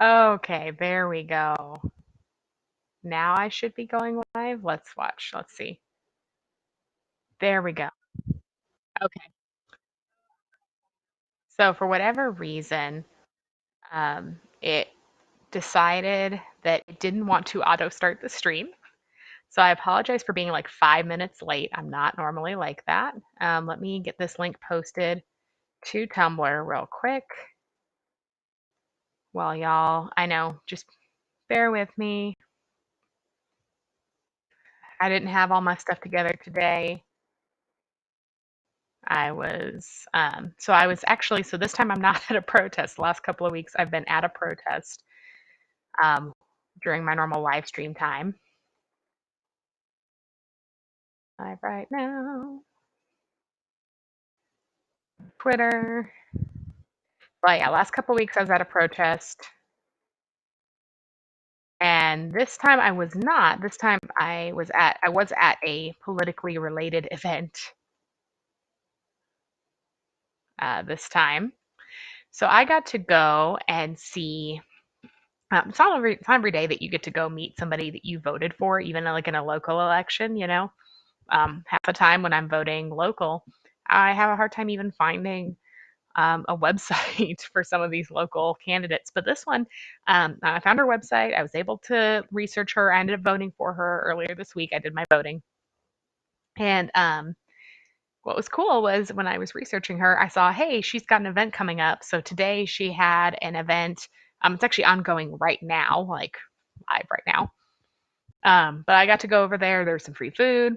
Okay, there we go. Now I should be going live. Let's watch. Let's see. There we go. Okay. So for whatever reason, it decided that it didn't want to auto start the stream. So I apologize for being like 5 minutes late. I'm not normally like that. Let me get this link posted to Tumblr real quick while y'all, I know, just bear with me. I didn't have all my stuff together today. I was actually, so this time I'm not at a protest. The last couple of weeks I've been at a protest um, during my normal live stream time. Live right now, Twitter. But yeah, last couple of weeks I was at a protest. And this time I was not. This time I was at a politically related event this time. So I got to go and see. It's not every day that you get to go meet somebody that you voted for, even like in a local election. Half the time when I'm voting local, I have a hard time even finding a website for some of these local candidates. But this one, I found her website. I was able to research her. I ended up voting for her earlier this week. I did my voting. And what was cool was when I was researching her, I saw, hey, she's got an event coming up. So today she had an event. It's actually ongoing right now, like live right now. But I got to go over there. There's some free food.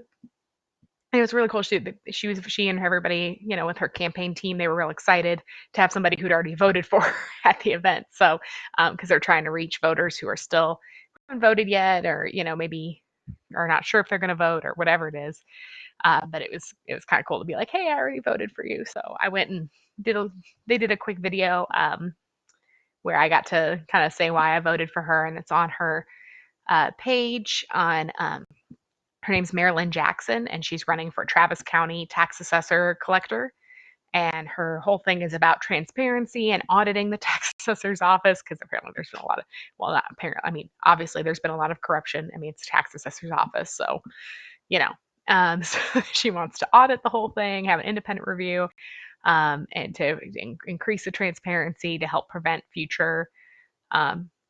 It was really cool. She and everybody, with her campaign team, they were real excited to have somebody who'd already voted for her at the event. So, because they're trying to reach voters who are still haven't voted yet, or maybe are not sure if they're going to vote or whatever it is. But it was kind of cool to be like, hey, I already voted for you. So I went and they did a quick video where I got to kind of say why I voted for her, and it's on her page on her name's Marilyn Jackson, and she's running for Travis County tax assessor collector. And her whole thing is about transparency and auditing the tax assessor's office because apparently there's been a lot of, well, not apparently, I mean, obviously there's been a lot of corruption. I mean, it's tax assessor's office, so you know. So she wants to audit the whole thing, have an independent review, and to increase the transparency to help prevent future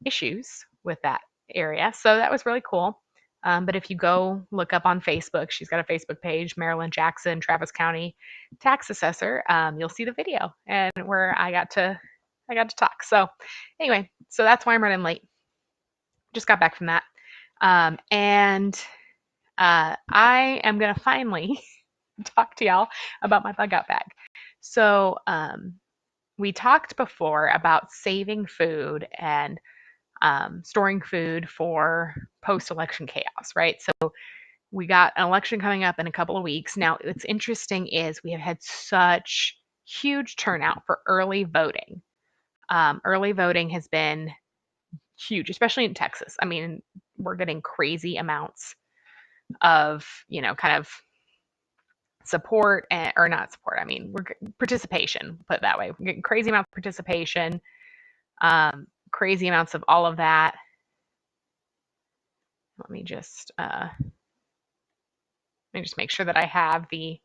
issues with that area. So that was really cool. But if you go look up on Facebook, she's got a Facebook page, Marilyn Jackson, Travis County tax assessor. You'll see the video and where I got to talk. So anyway, so that's why I'm running late. Just got back from that, and I am gonna finally talk to y'all about my bug out bag. So we talked before about saving food and storing food for post-election chaos, right? So we got an election coming up in a couple of weeks. Now, what's interesting is we have had such huge turnout for early voting. Early voting has been huge, especially in Texas. I mean, we're getting crazy amounts of, kind of support or not support. I mean, we're participation, put it that way. We're getting crazy amounts of participation, crazy amounts of all of that. Let me just make sure that I have the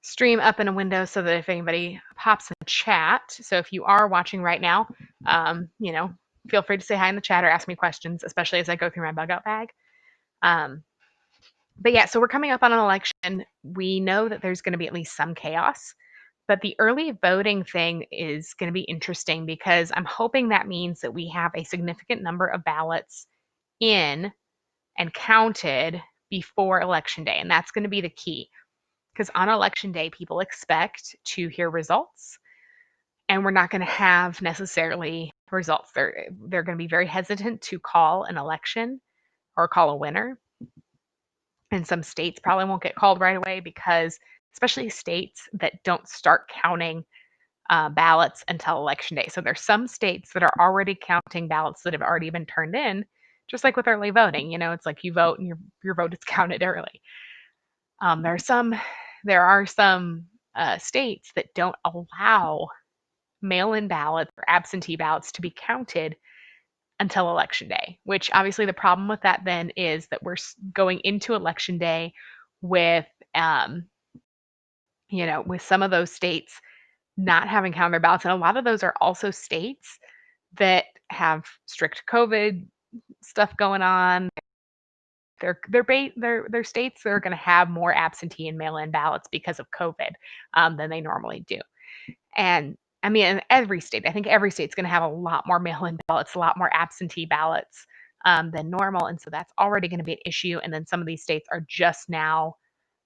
stream up in a window so that if anybody pops in the chat, so if you are watching right now, feel free to say hi in the chat or ask me questions, especially as I go through my bug out bag. But yeah, so we're coming up on an election. We know that there's going to be at least some chaos, but the early voting thing is going to be interesting because I'm hoping that means that we have a significant number of ballots in and counted before election day. And that's going to be the key because on election day, people expect to hear results, and we're not going to have necessarily results. They're going to be very hesitant to call an election or call a winner. And some states probably won't get called right away because, especially states that don't start counting ballots until election day. So there's some states that are already counting ballots that have already been turned in, just like with early voting. It's like you vote and your vote is counted early. There are some states that don't allow mail-in ballots or absentee ballots to be counted until election day, which obviously the problem with that then is that we're going into election day with, um, with some of those states not having counted their ballots. And a lot of those are also states that have strict COVID stuff going on. They're states that are going to have more absentee and mail-in ballots because of COVID than they normally do. And I mean, in every state, I think every state's going to have a lot more mail-in ballots, a lot more absentee ballots than normal, and so that's already going to be an issue. And then some of these states are just now,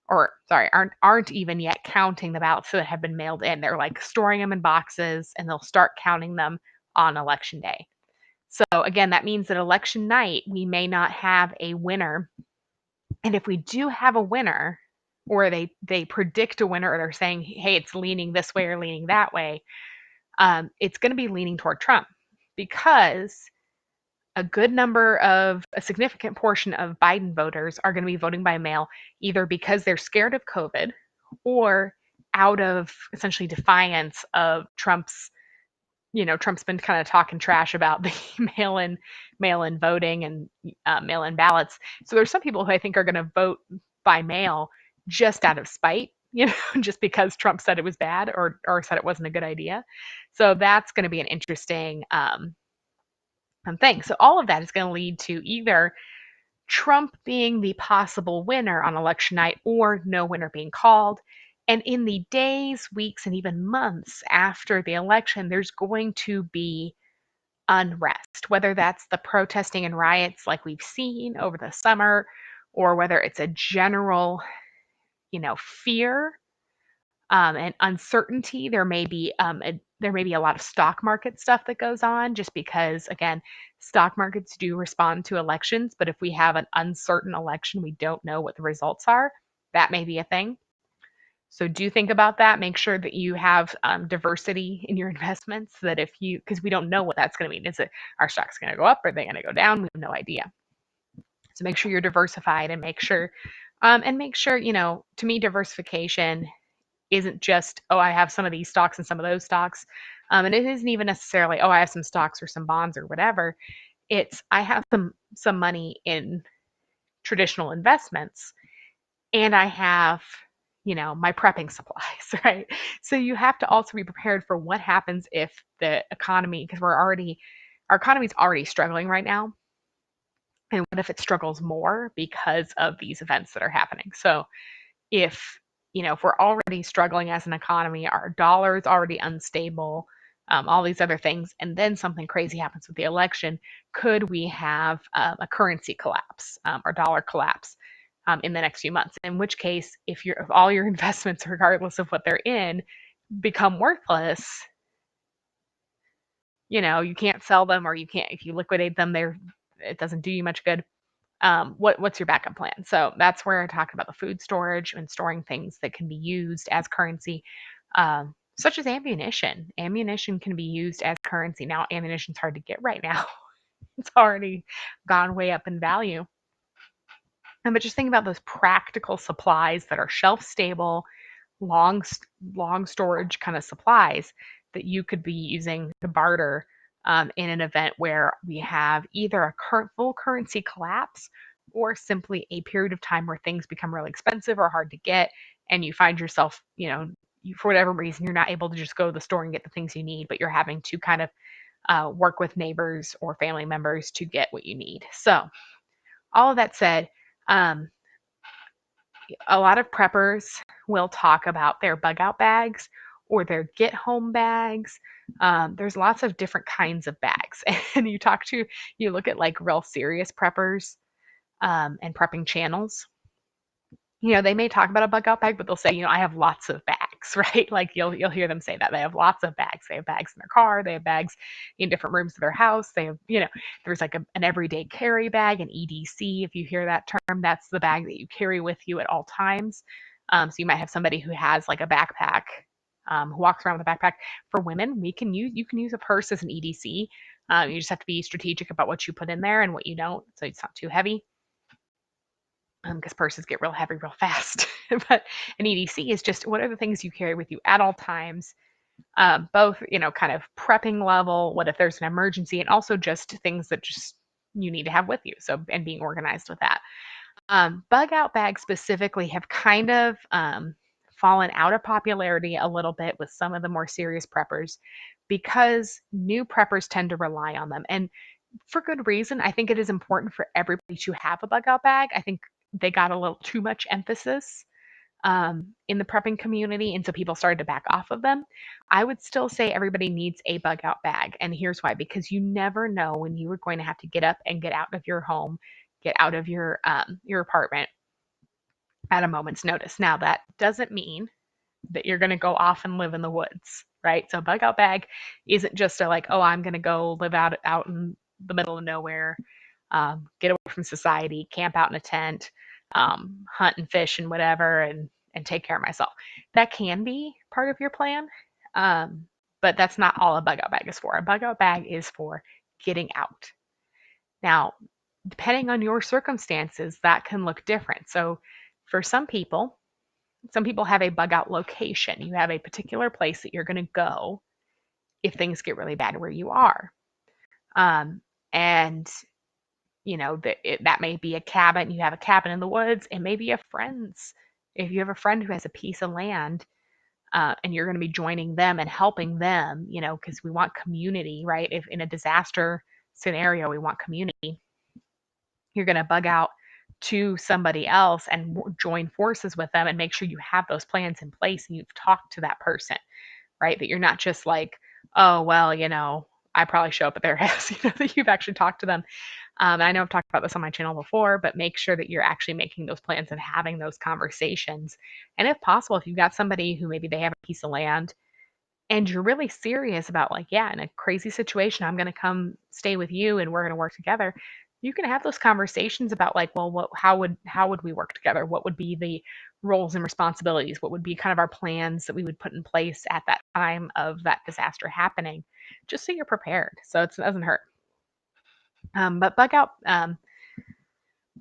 or sorry, aren't even yet counting the ballots that have been mailed in. They're like storing them in boxes, and they'll start counting them on election day. So again, that means that election night we may not have a winner, and if we do have a winner, or they predict a winner, or they're saying, hey, it's leaning this way or leaning that way, it's going to be leaning toward Trump because a significant portion of Biden voters are going to be voting by mail, either because they're scared of COVID or out of essentially defiance of Trump's been kind of talking trash about the mail-in voting and mail-in ballots. So there's some people who I think are going to vote by mail just out of spite, just because Trump said it was bad or said it wasn't a good idea. So that's going to be an interesting thing. So all of that is going to lead to either Trump being the possible winner on election night or no winner being called. And in the days, weeks, and even months after the election, there's going to be unrest, whether that's the protesting and riots like we've seen over the summer, or whether it's a general, fear and uncertainty. There may be a lot of stock market stuff that goes on, just because, again, stock markets do respond to elections. But if we have an uncertain election, we don't know what the results are. That may be a thing. So do think about that. Make sure that you have diversity in your investments. So that because we don't know what that's going to mean. Is it our stock's going to go up? Or are they going to go down? We have no idea. So make sure you're diversified, and make sure, to me, diversification isn't just, oh, I have some of these stocks and some of those stocks. And it isn't even necessarily, oh, I have some stocks or some bonds or whatever. It's, I have some money in traditional investments, and I have, my prepping supplies, right? So you have to also be prepared for what happens if the economy, because our economy's already struggling right now. And what if it struggles more because of these events that are happening? So if if we're already struggling as an economy, our dollar is already unstable, all these other things, and then something crazy happens with the election, could we have a currency collapse or dollar collapse in the next few months? In which case, if all your investments, regardless of what they're in, become worthless, you can't sell them, or you can't, if you liquidate them, it doesn't do you much good. What's your backup plan? So that's where I talk about the food storage and storing things that can be used as currency, such as ammunition. Ammunition can be used as currency. Now, ammunition's hard to get right now. It's already gone way up in value. But just think about those practical supplies that are shelf stable, long long storage kind of supplies that you could be using to barter in an event where we have either a full currency collapse, or simply a period of time where things become really expensive or hard to get, and you find yourself, for whatever reason, you're not able to just go to the store and get the things you need, but you're having to kind of work with neighbors or family members to get what you need. So all of that said, um, a lot of preppers will talk about their bug out bags or their get home bags. There's lots of different kinds of bags. And you look at like real serious preppers and prepping channels. They may talk about a bug out bag, but they'll say, I have lots of bags, right? Like you'll hear them say that they have lots of bags. They have bags in their car. They have bags in different rooms of their house. They have, there's like an everyday carry bag, an EDC. If you hear that term, that's the bag that you carry with you at all times. So you might have somebody who has like a backpack, who walks around with a backpack. For women, you can use a purse as an EDC. You just have to be strategic about what you put in there and what you don't, so it's not too heavy. Because purses get real heavy real fast. But an EDC is just, what are the things you carry with you at all times both, kind of prepping level, what if there's an emergency, and also just things that just you need to have with you. So, and being organized with that. Bug out bags specifically have kind of fallen out of popularity a little bit with some of the more serious preppers because new preppers tend to rely on them. And for good reason. I think it is important for everybody to have a bug out bag. I think they got a little too much emphasis in the prepping community, and so people started to back off of them. I would still say everybody needs a bug out bag, and here's why: because you never know when you are going to have to get up and get out of your home, get out of your apartment at a moment's notice. Now that doesn't mean that you're going to go off and live in the woods, right? So bug out bag isn't just a like, oh, I'm going to go live out in the middle of nowhere, get away from society, camp out in a tent, hunt and fish and whatever, and take care of myself. That can be part of your plan, but that's not all a bug out bag is for. A bug out bag is for getting out. Now, depending on your circumstances, that can look different. So for some people have a bug out location. You have a particular place that you're going to go if things get really bad where you are. And that may be a cabin. You have a cabin in the woods. It may be a friend's. If you have a friend who has a piece of land, and you're going to be joining them and helping them, because we want community, right? If in a disaster scenario, we want community, you're going to bug out to somebody else and join forces with them and make sure you have those plans in place and you've talked to that person, right? That you're not just like, oh, well, I probably show up at their house, that you've actually talked to them. I know I've talked about this on my channel before, but make sure that you're actually making those plans and having those conversations. And if possible, if you've got somebody who maybe they have a piece of land and you're really serious about like, yeah, in a crazy situation, I'm going to come stay with you and we're going to work together. You can have those conversations about like, well, how would we work together? What would be the roles and responsibilities? What would be kind of our plans that we would put in place at that time of that disaster happening, just so you're prepared. So it doesn't hurt. But bug out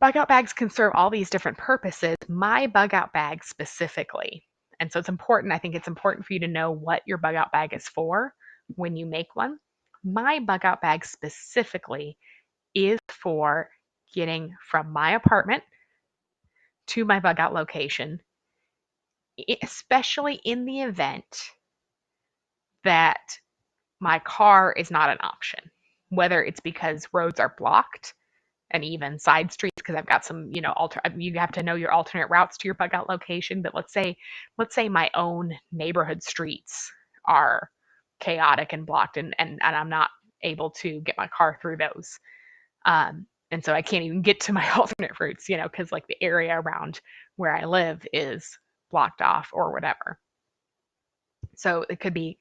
bags can serve all these different purposes. My bug out bag specifically, and so I think it's important for you to know what your bug out bag is for when you make one. My bug out bag specifically is for getting from my apartment to my bug out location, especially in the event that my car is not an option, whether it's because roads are blocked and even side streets because I've got some, you have to know your alternate routes to your bug out location. But let's say my own neighborhood streets are chaotic and blocked and I'm not able to get my car through those. And so I can't even get to my alternate routes, because like the area around where I live is blocked off or whatever. So it could be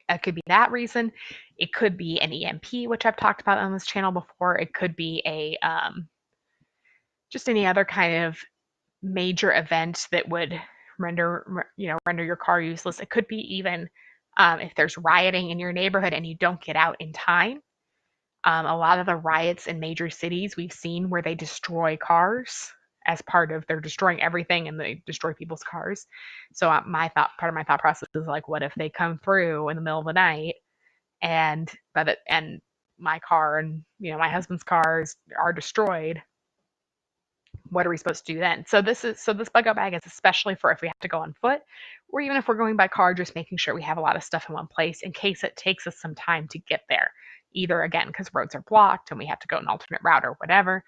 that reason. It could be an EMP, which I've talked about on this channel before. It could be a just any other kind of major event that would render your car useless. It could be even if there's rioting in your neighborhood and you don't get out in time. A lot of the riots in major cities we've seen where they destroy cars as they're destroying everything and they destroy people's cars. So part of my thought process is like, what if they come through in the middle of the night and my car and my husband's cars are destroyed? What are we supposed to do then? So this bug out bag is especially for if we have to go on foot, or even if we're going by car, just making sure we have a lot of stuff in one place in case it takes us some time to get there. Either again because roads are blocked and we have to go an alternate route or whatever.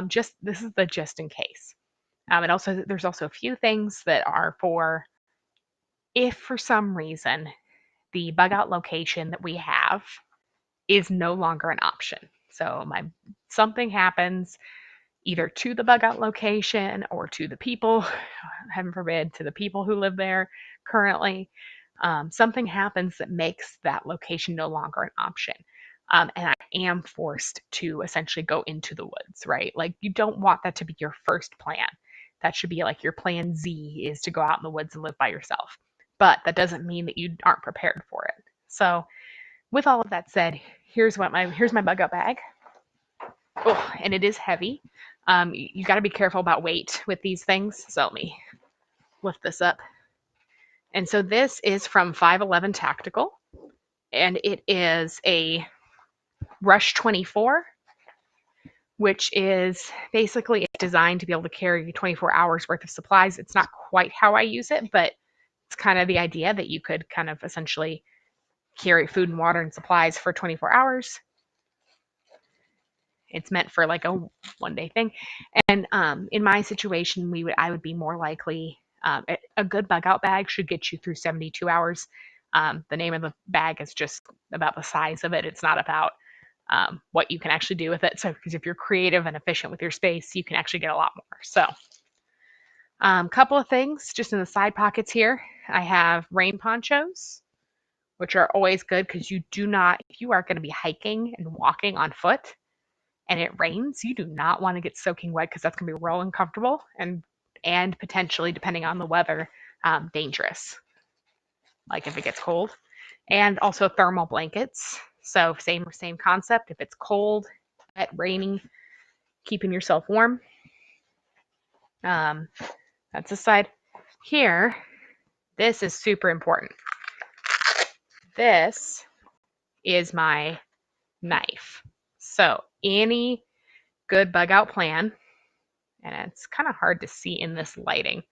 This is the just in case. And there's also a few things that are for if for some reason the bug out location that we have is no longer an option. So something happens either to the bug out location or to the people, heaven forbid, to the people who live there currently. Something happens that makes that location no longer an option. And I am forced to essentially go into the woods, right? Like you don't want that to be your first plan. That should be like your plan Z is to go out in the woods and live by yourself. But that doesn't mean that you aren't prepared for it. So with all of that said, here's my bug out bag. Oh, and it is heavy. You got to be careful about weight with these things. So let me lift this up. And so this is from 511 Tactical. and it is a Rush 24, which is basically designed to be able to carry 24 hours worth of supplies. It's not quite how I use it, but it's kind of the idea that you could kind of essentially carry food and water and supplies for 24 hours. It's meant for like a one day thing. And in my situation, I would be more likely a good bug out bag should get you through 72 hours. The name of the bag is just about the size of it. It's not about what you can actually do with it. So, because if you're creative and efficient with your space, you can actually get a lot more. So, couple of things just in the side pockets here. I have rain ponchos, which are always good because you do not, if you are going to be hiking and walking on foot and it rains, you do not want to get soaking wet because that's going to be real uncomfortable and potentially, depending on the weather, dangerous. Like if it gets cold, and also thermal blankets. So same concept. If it's cold, wet, raining, keeping yourself warm. Um, that's the side. Here, this is super important. This is my knife. So any good bug out plan, and it's kind of hard to see in this lighting.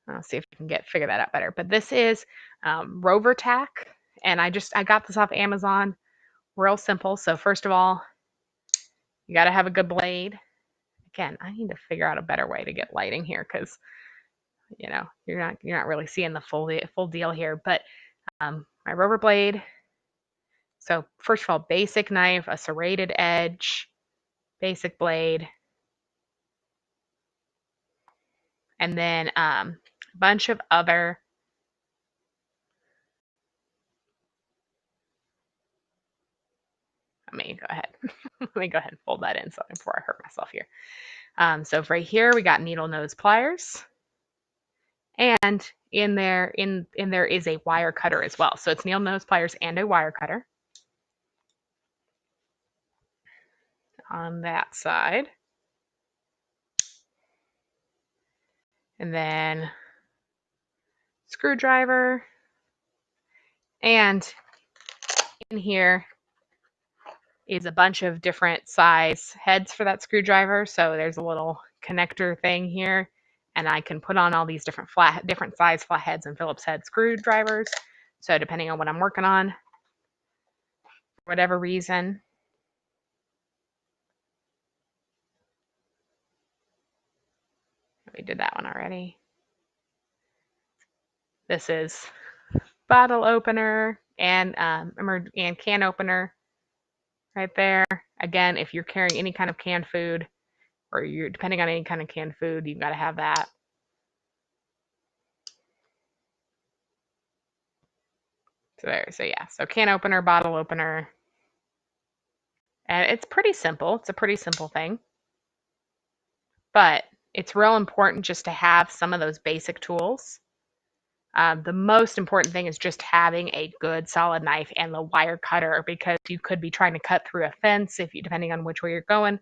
I'll see if you can figure that out better. But this is Rover Tack, and I got this off Amazon. Real simple. So first of all, you got to have a good blade. Again, I need to figure out a better way to get lighting here because you're not really seeing the full deal here. But my Rover blade. So first of all, basic knife, a serrated edge, basic blade, and then a bunch of other. Let me go ahead. Let me go ahead and fold that in before I hurt myself here. So right here we got needle nose pliers, and in there is a wire cutter as well. So it's needle nose pliers and a wire cutter on that side, and then screwdriver, and in here is a bunch of different size heads for that screwdriver. So there's a little connector thing here, and I can put on all these different size flat heads and Phillips head screwdrivers. So depending on what I'm working on, for whatever reason. We did that one already. This is bottle opener and can opener right there. Again, if you're carrying any kind of canned food, or you're depending on any kind of canned food, you've got to have that. So can opener, bottle opener. And it's pretty simple. It's a pretty simple thing. But it's real important just to have some of those basic tools. The most important thing is just having a good solid knife and the wire cutter, because you could be trying to cut through a fence depending on which way you're going.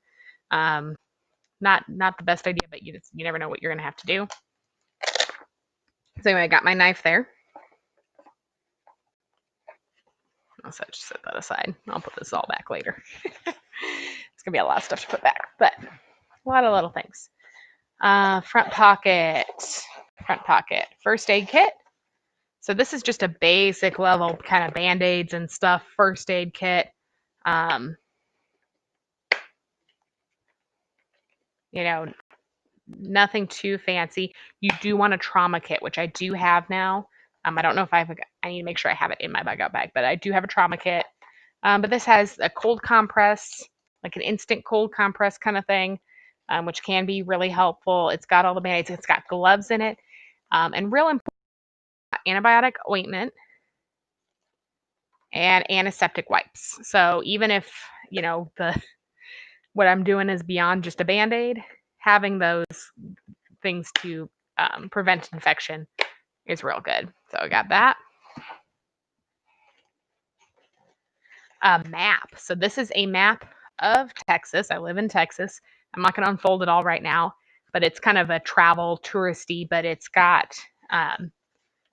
Not the best idea, but you never know what you're going to have to do. So anyway, I got my knife there. I'll just set that aside. I'll put this all back later. It's going to be a lot of stuff to put back, but a lot of little things. Front pocket, first aid kit. So this is just a basic level kind of Band-Aids and stuff, first aid kit. Nothing too fancy. You do want a trauma kit, which I do have now. I don't know if I need to make sure I have it in my bug out bag, but I do have a trauma kit. But this has a cold compress, like an instant cold compress kind of thing, which can be really helpful. It's got all the Band-Aids. It's got gloves in it. And real important, antibiotic ointment and antiseptic wipes. So even if, what I'm doing is beyond just a Band-Aid, having those things to prevent infection is real good. So I got that. A map. So this is a map of Texas. I live in Texas. I'm not going to unfold it all right now, but it's kind of a travel touristy, but it's got, but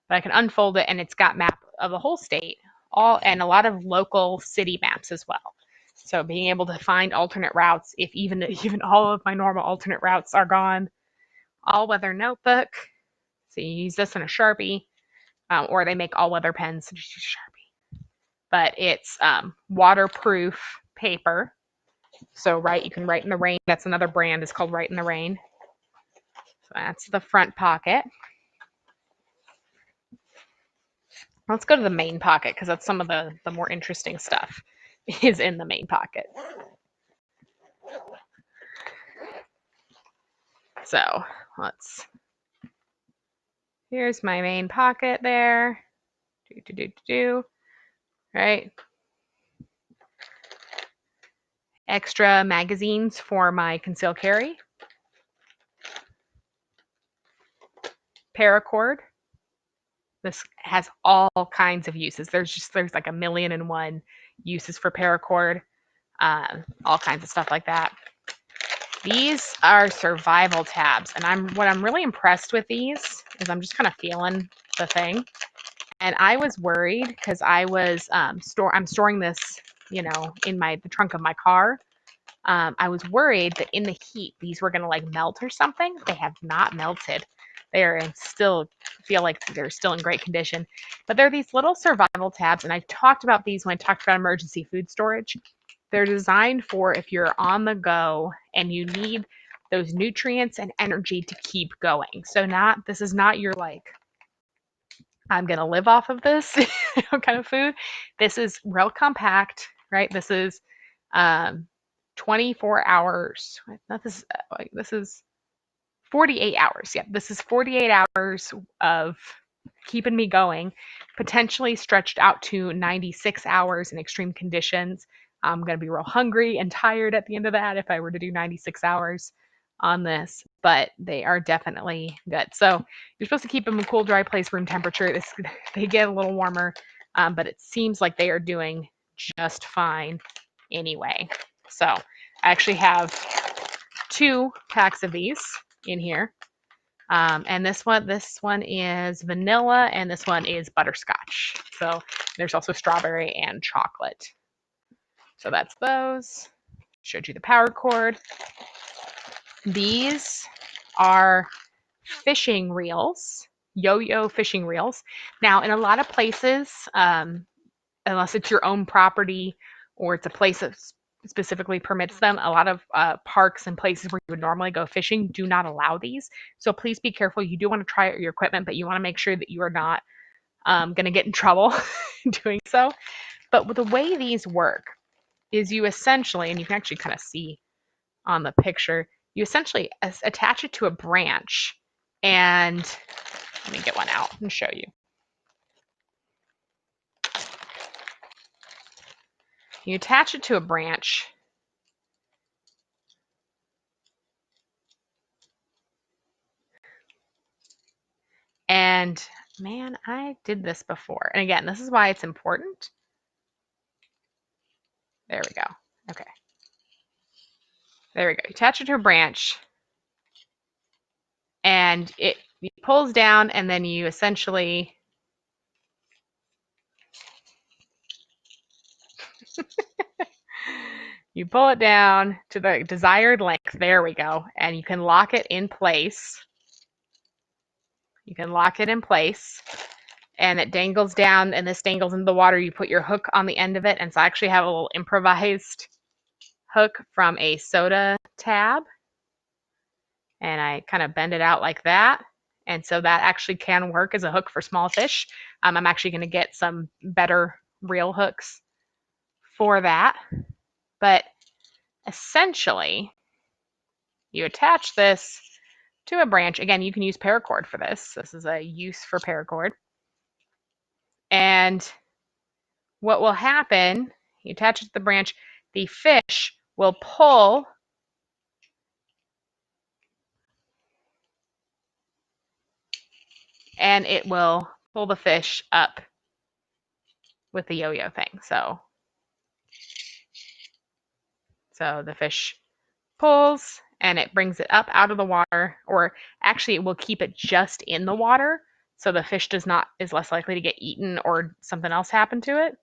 I can unfold it, and it's got map of the whole state, and a lot of local city maps as well. So being able to find alternate routes, if even all of my normal alternate routes are gone. All weather notebook. So you use this in a Sharpie, or they make all weather pens. So just use Sharpie. But it's waterproof paper. So you can write in the rain. That's another brand. It's called Write in the Rain. So that's the front pocket. Let's go to the main pocket because that's some of the more interesting stuff is in the main pocket. So here's my main pocket there. Right. Extra magazines for my concealed carry. Paracord. This has all kinds of uses. There's like 1,000,001 uses for paracord, all kinds of stuff like that. These are survival tabs, and what I'm really impressed with these is I'm just kind of feeling the thing. And I was worried because I'm storing this, in the trunk of my car. I was worried that in the heat these were gonna like melt or something. They have not melted. They are still feel like they're still in great condition. But they're these little survival tabs, and I talked about these when I talked about emergency food storage. They're designed for if you're on the go and you need those nutrients and energy to keep going. So this is not your like, I'm gonna live off of this kind of food. This is real compact, right? This is 24 hours. This is 48 hours. Yeah, this is 48 hours of keeping me going, potentially stretched out to 96 hours in extreme conditions. I'm going to be real hungry and tired at the end of that if I were to do 96 hours on this, but they are definitely good. So you're supposed to keep them in a cool, dry place, room temperature. They get a little warmer, but it seems like they are doing just fine anyway. So I actually have 2 packs of these in here. And this one is vanilla, and this one is butterscotch. So there's also strawberry and chocolate. So that's those. Showed you the power cord. These are fishing reels, yo-yo fishing reels. Now, in a lot of places, unless it's your own property or it's a place that specifically permits them, a lot of parks and places where you would normally go fishing do not allow these. So please be careful. You do want to try out your equipment, but you want to make sure that you are not going to get in trouble doing so. But the way these work is you essentially, and you can actually kind of see on the picture, you essentially attach it to a branch. And let me get one out and show you. You attach it to a branch. And man, I did this before. And again, this is why it's important. There we go. Okay. There we go. You attach it to a branch and it pulls down, and then you essentially you pull it down to the desired length. There we go. And you can lock it in place. You can lock it in place. And it dangles down, and this dangles into the water. You put your hook on the end of it. And so I actually have a little improvised hook from a soda tab. And I kind of bend it out like that. And so that actually can work as a hook for small fish. I'm actually going to get some better reel hooks for that. But essentially, you attach this to a branch. Again, you can use paracord for this. This is a use for paracord. And what will happen, you attach it to the branch, the fish will pull and it will pull the fish up with the yo-yo thing. So the fish pulls and it brings it up out of the water, or actually it will keep it just in the water so the fish is less likely to get eaten or something else happen to it.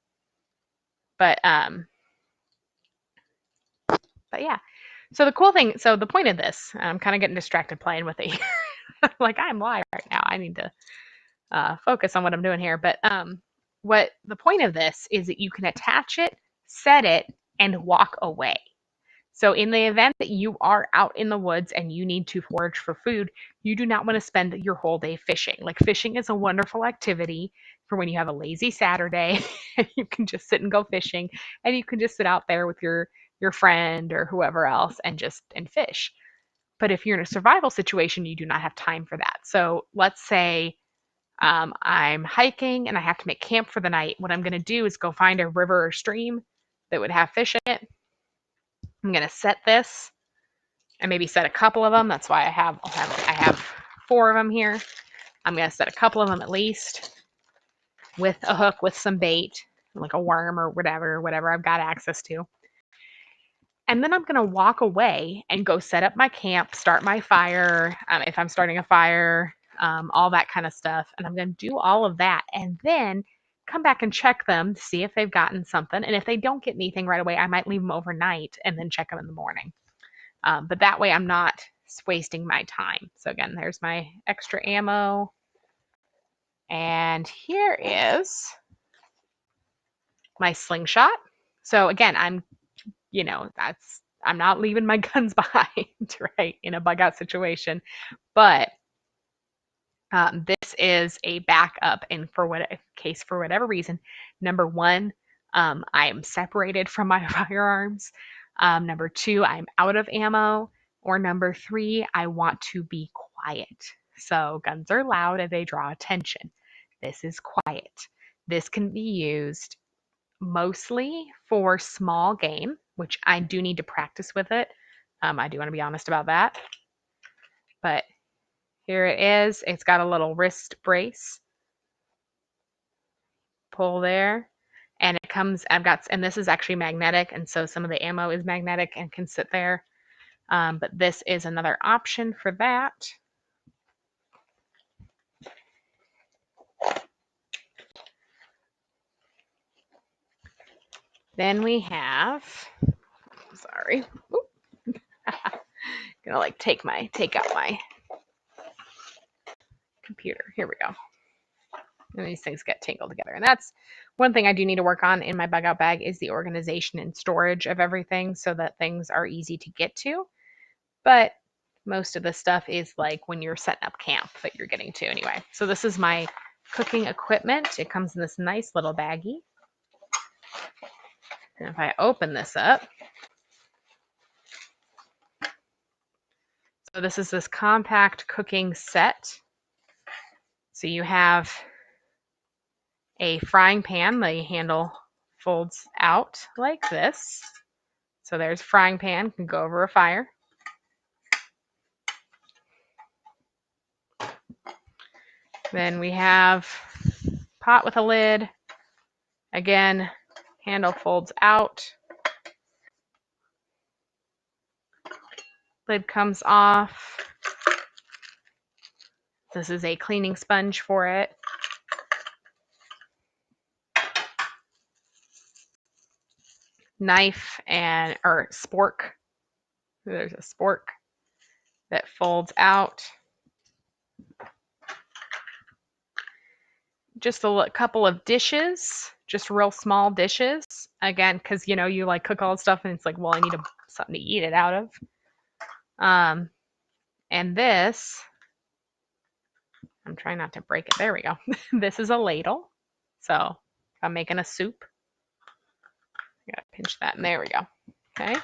But yeah. So the point of this, I'm kind of getting distracted playing with it. Like I'm live right now. I need to focus on what I'm doing here. But what the point of this is that you can attach it, set it, and walk away. So, in the event that you are out in the woods and you need to forage for food, you do not want to spend your whole day fishing. Like, fishing is a wonderful activity for when you have a lazy Saturday and you can just sit and go fishing, and you can just sit out there with your friend or whoever else and fish. But if you're in a survival situation, you do not have time for that. So, let's say I'm hiking and I have to make camp for the night. What I'm going to do is go find a river or stream that would have fish in it. I'm going to set this and maybe set a couple of them. That's why I have 4 of them here. I'm going to set a couple of them at least with a hook with some bait, like a worm or whatever I've got access to. And then I'm going to walk away and go set up my camp, start my fire, if I'm starting a fire, all that kind of stuff. And I'm going to do all of that and then come back and check them, see if they've gotten something. And if they don't get anything right away, I might leave them overnight and then check them in the morning. But that way I'm not wasting my time. So again, there's my extra ammo. And here is my slingshot. So again, I'm not leaving my guns behind, right, in a bug out situation. But this is a backup, and for whatever reason, number one, I am separated from my firearms. Number two, I'm out of ammo. Or number three, I want to be quiet. So guns are loud and they draw attention. This is quiet. This can be used mostly for small game, which I do need to practice with it. I do want to be honest about that. But here it is. It's got a little wrist brace. Pull there. And it comes, and this is actually magnetic. And so some of the ammo is magnetic and can sit there. But this is another option for that. Then we have, sorry, gonna like take out my computer. Here we go. And these things get tangled together. And that's one thing I do need to work on in my bug out bag is the organization and storage of everything so that things are easy to get to. But most of the stuff is like when you're setting up camp that you're getting to anyway. So this is my cooking equipment. It comes in this nice little baggie. And if I open this up, so this is this compact cooking set. So you have a frying pan. The handle folds out like this. So there's a frying pan, can go over a fire. Then we have pot with a lid. Again, handle folds out. Lid comes off. This is a cleaning sponge for it. Knife or spork. There's a spork that folds out. Just a couple of dishes, just real small dishes. Again, because you like cook all the stuff and it's like, well, I need something to eat it out of. And this, I'm trying not to break it. There we go. This is a ladle. So if I'm making a soup, I gotta pinch that, and there we go. Okay.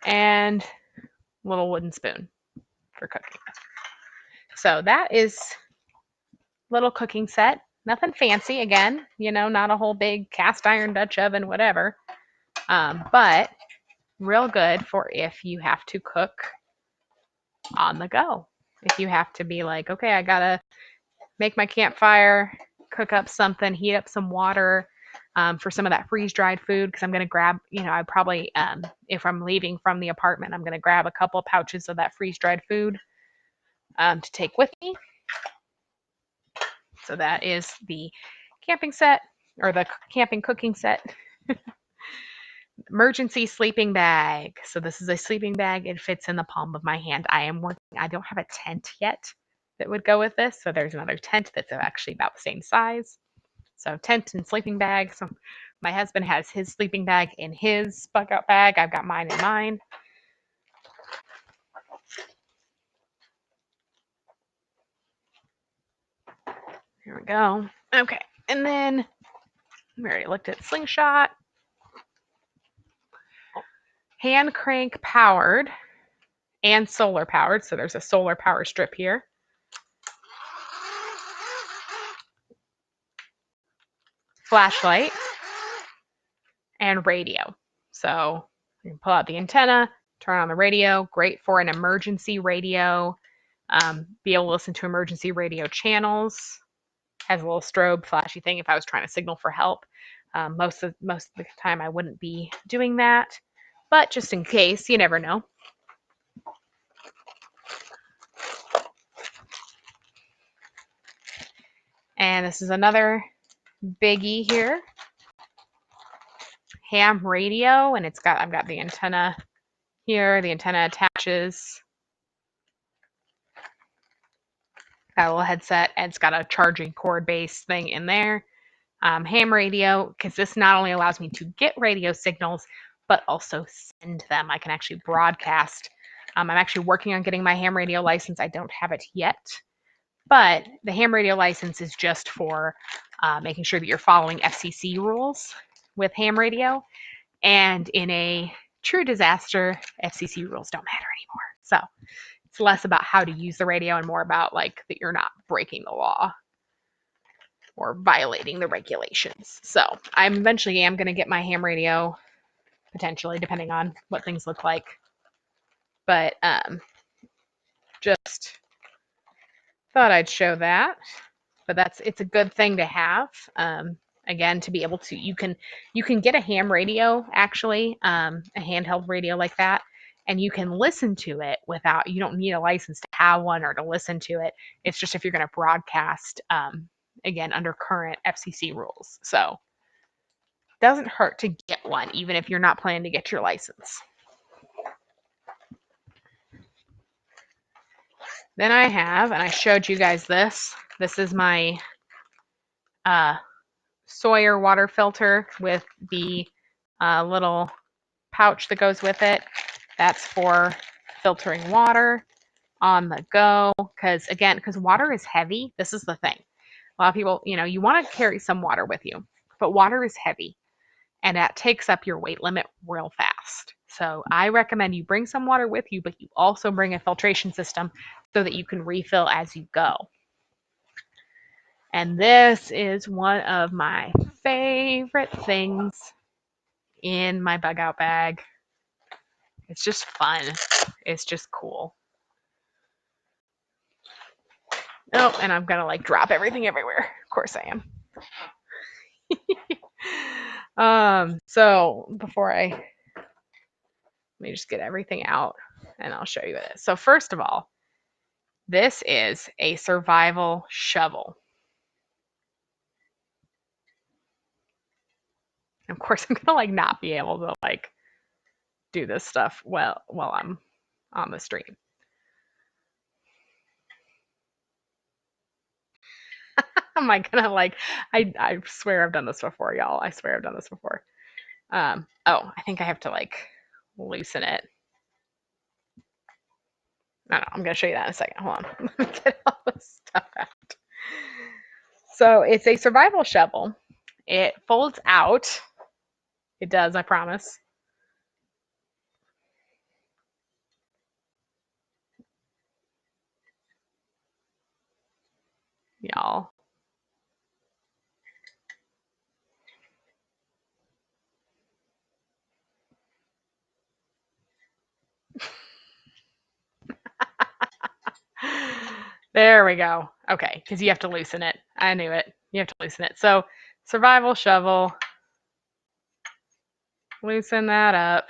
And little wooden spoon for cooking. So that is little cooking set. Nothing fancy, again, not a whole big cast iron Dutch oven, whatever. But real good for if you have to cook on the go. If you have to be like, okay, I gotta make my campfire, cook up something, heat up some water for some of that freeze-dried food, because I'm going to grab, I probably, if I'm leaving from the apartment, I'm going to grab a couple of pouches of that freeze-dried food to take with me. So that is the camping set, or the camping cooking set. Emergency sleeping bag. So this is a sleeping bag. It fits in the palm of my hand. I don't have a tent yet that would go with this. So there's another tent that's actually about the same size. So tent and sleeping bag. So my husband has his sleeping bag in his bug out bag. I've got mine in mine. Here we go. Okay. And then we already looked at slingshot. Hand crank powered and solar powered. So there's a solar power strip here. Flashlight and radio. So you can pull out the antenna, turn on the radio. Great for an emergency radio. Be able to listen to emergency radio channels. Has a little strobe flashy thing if I was trying to signal for help. Most of the time I wouldn't be doing that, but just in case, you never know. And this is another biggie here. Ham radio, and I've got the antenna here. The antenna attaches. Got a little headset, and it's got a charging cord base thing in there. Ham radio, because this not only allows me to get radio signals, but also send them. I can actually broadcast. I'm actually working on getting my ham radio license. I don't have it yet, but the ham radio license is just for making sure that you're following FCC rules with ham radio. And in a true disaster, FCC rules don't matter anymore. So it's less about how to use the radio and more about like that you're not breaking the law or violating the regulations. So I'm eventually going to get my ham radio, potentially, depending on what things look like. But just thought I'd show that. But it's a good thing to have. Again, to be able to you can get a ham radio actually, a handheld radio like that, and you can listen to it without you don't need a license to have one or to listen to it. It's just if you're going to broadcast again under current FCC rules. So doesn't hurt to get one even if you're not planning to get your license. Then I have, and I showed you guys this. This is my Sawyer water filter with the little pouch that goes with it. That's for filtering water on the go. Because water is heavy. This is the thing. A lot of people, you want to carry some water with you, but water is heavy and that takes up your weight limit real fast. So I recommend you bring some water with you, but you also bring a filtration system so that you can refill as you go. And this is one of my favorite things in my bug out bag. It's just fun. It's just cool. Oh, and I'm gonna like drop everything everywhere. Of course I am. So before let me just get everything out and I'll show you it. So first of all, this is a survival shovel. Of course, I'm gonna like not be able to like do this stuff while I'm on the stream. Am I gonna like? I swear I've done this before, y'all. I swear I've done this before. Oh, I think I have to like loosen it. No, I'm gonna show you that in a second. Hold on. Let me get all this stuff out. So it's a survival shovel. It folds out. It does, I promise. Y'all. There we go. Okay, because you have to loosen it. I knew it. You have to loosen it. So survival shovel. Loosen that up.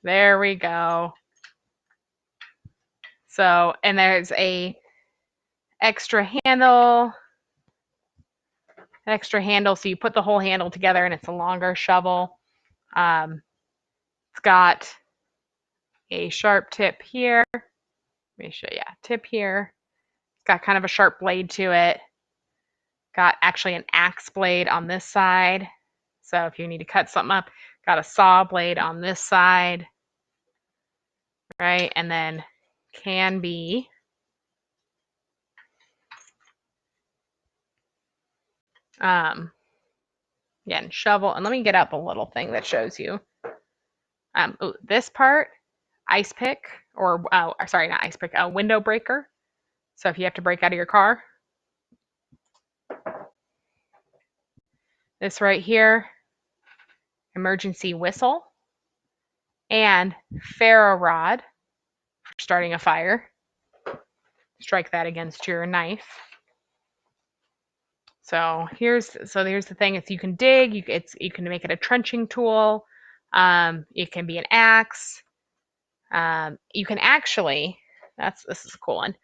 There we go. So, and there's a extra handle. So you put the whole handle together and it's a longer shovel. It's got a sharp tip here. Let me show you. Tip here. It's got kind of a sharp blade to it. Got actually an axe blade on this side. So if you need to cut something up, got a saw blade on this side, right? And then can be yeah, and shovel. And let me get out the little thing that shows you. Ooh, this part, ice pick, or sorry, not ice pick, a window breaker. So if you have to break out of your car, this right here, emergency whistle, and ferro rod for starting a fire. Strike that against your knife. So here's the thing: is you can dig, you can make it a trenching tool. It can be an axe. You can actually, this is a cool one.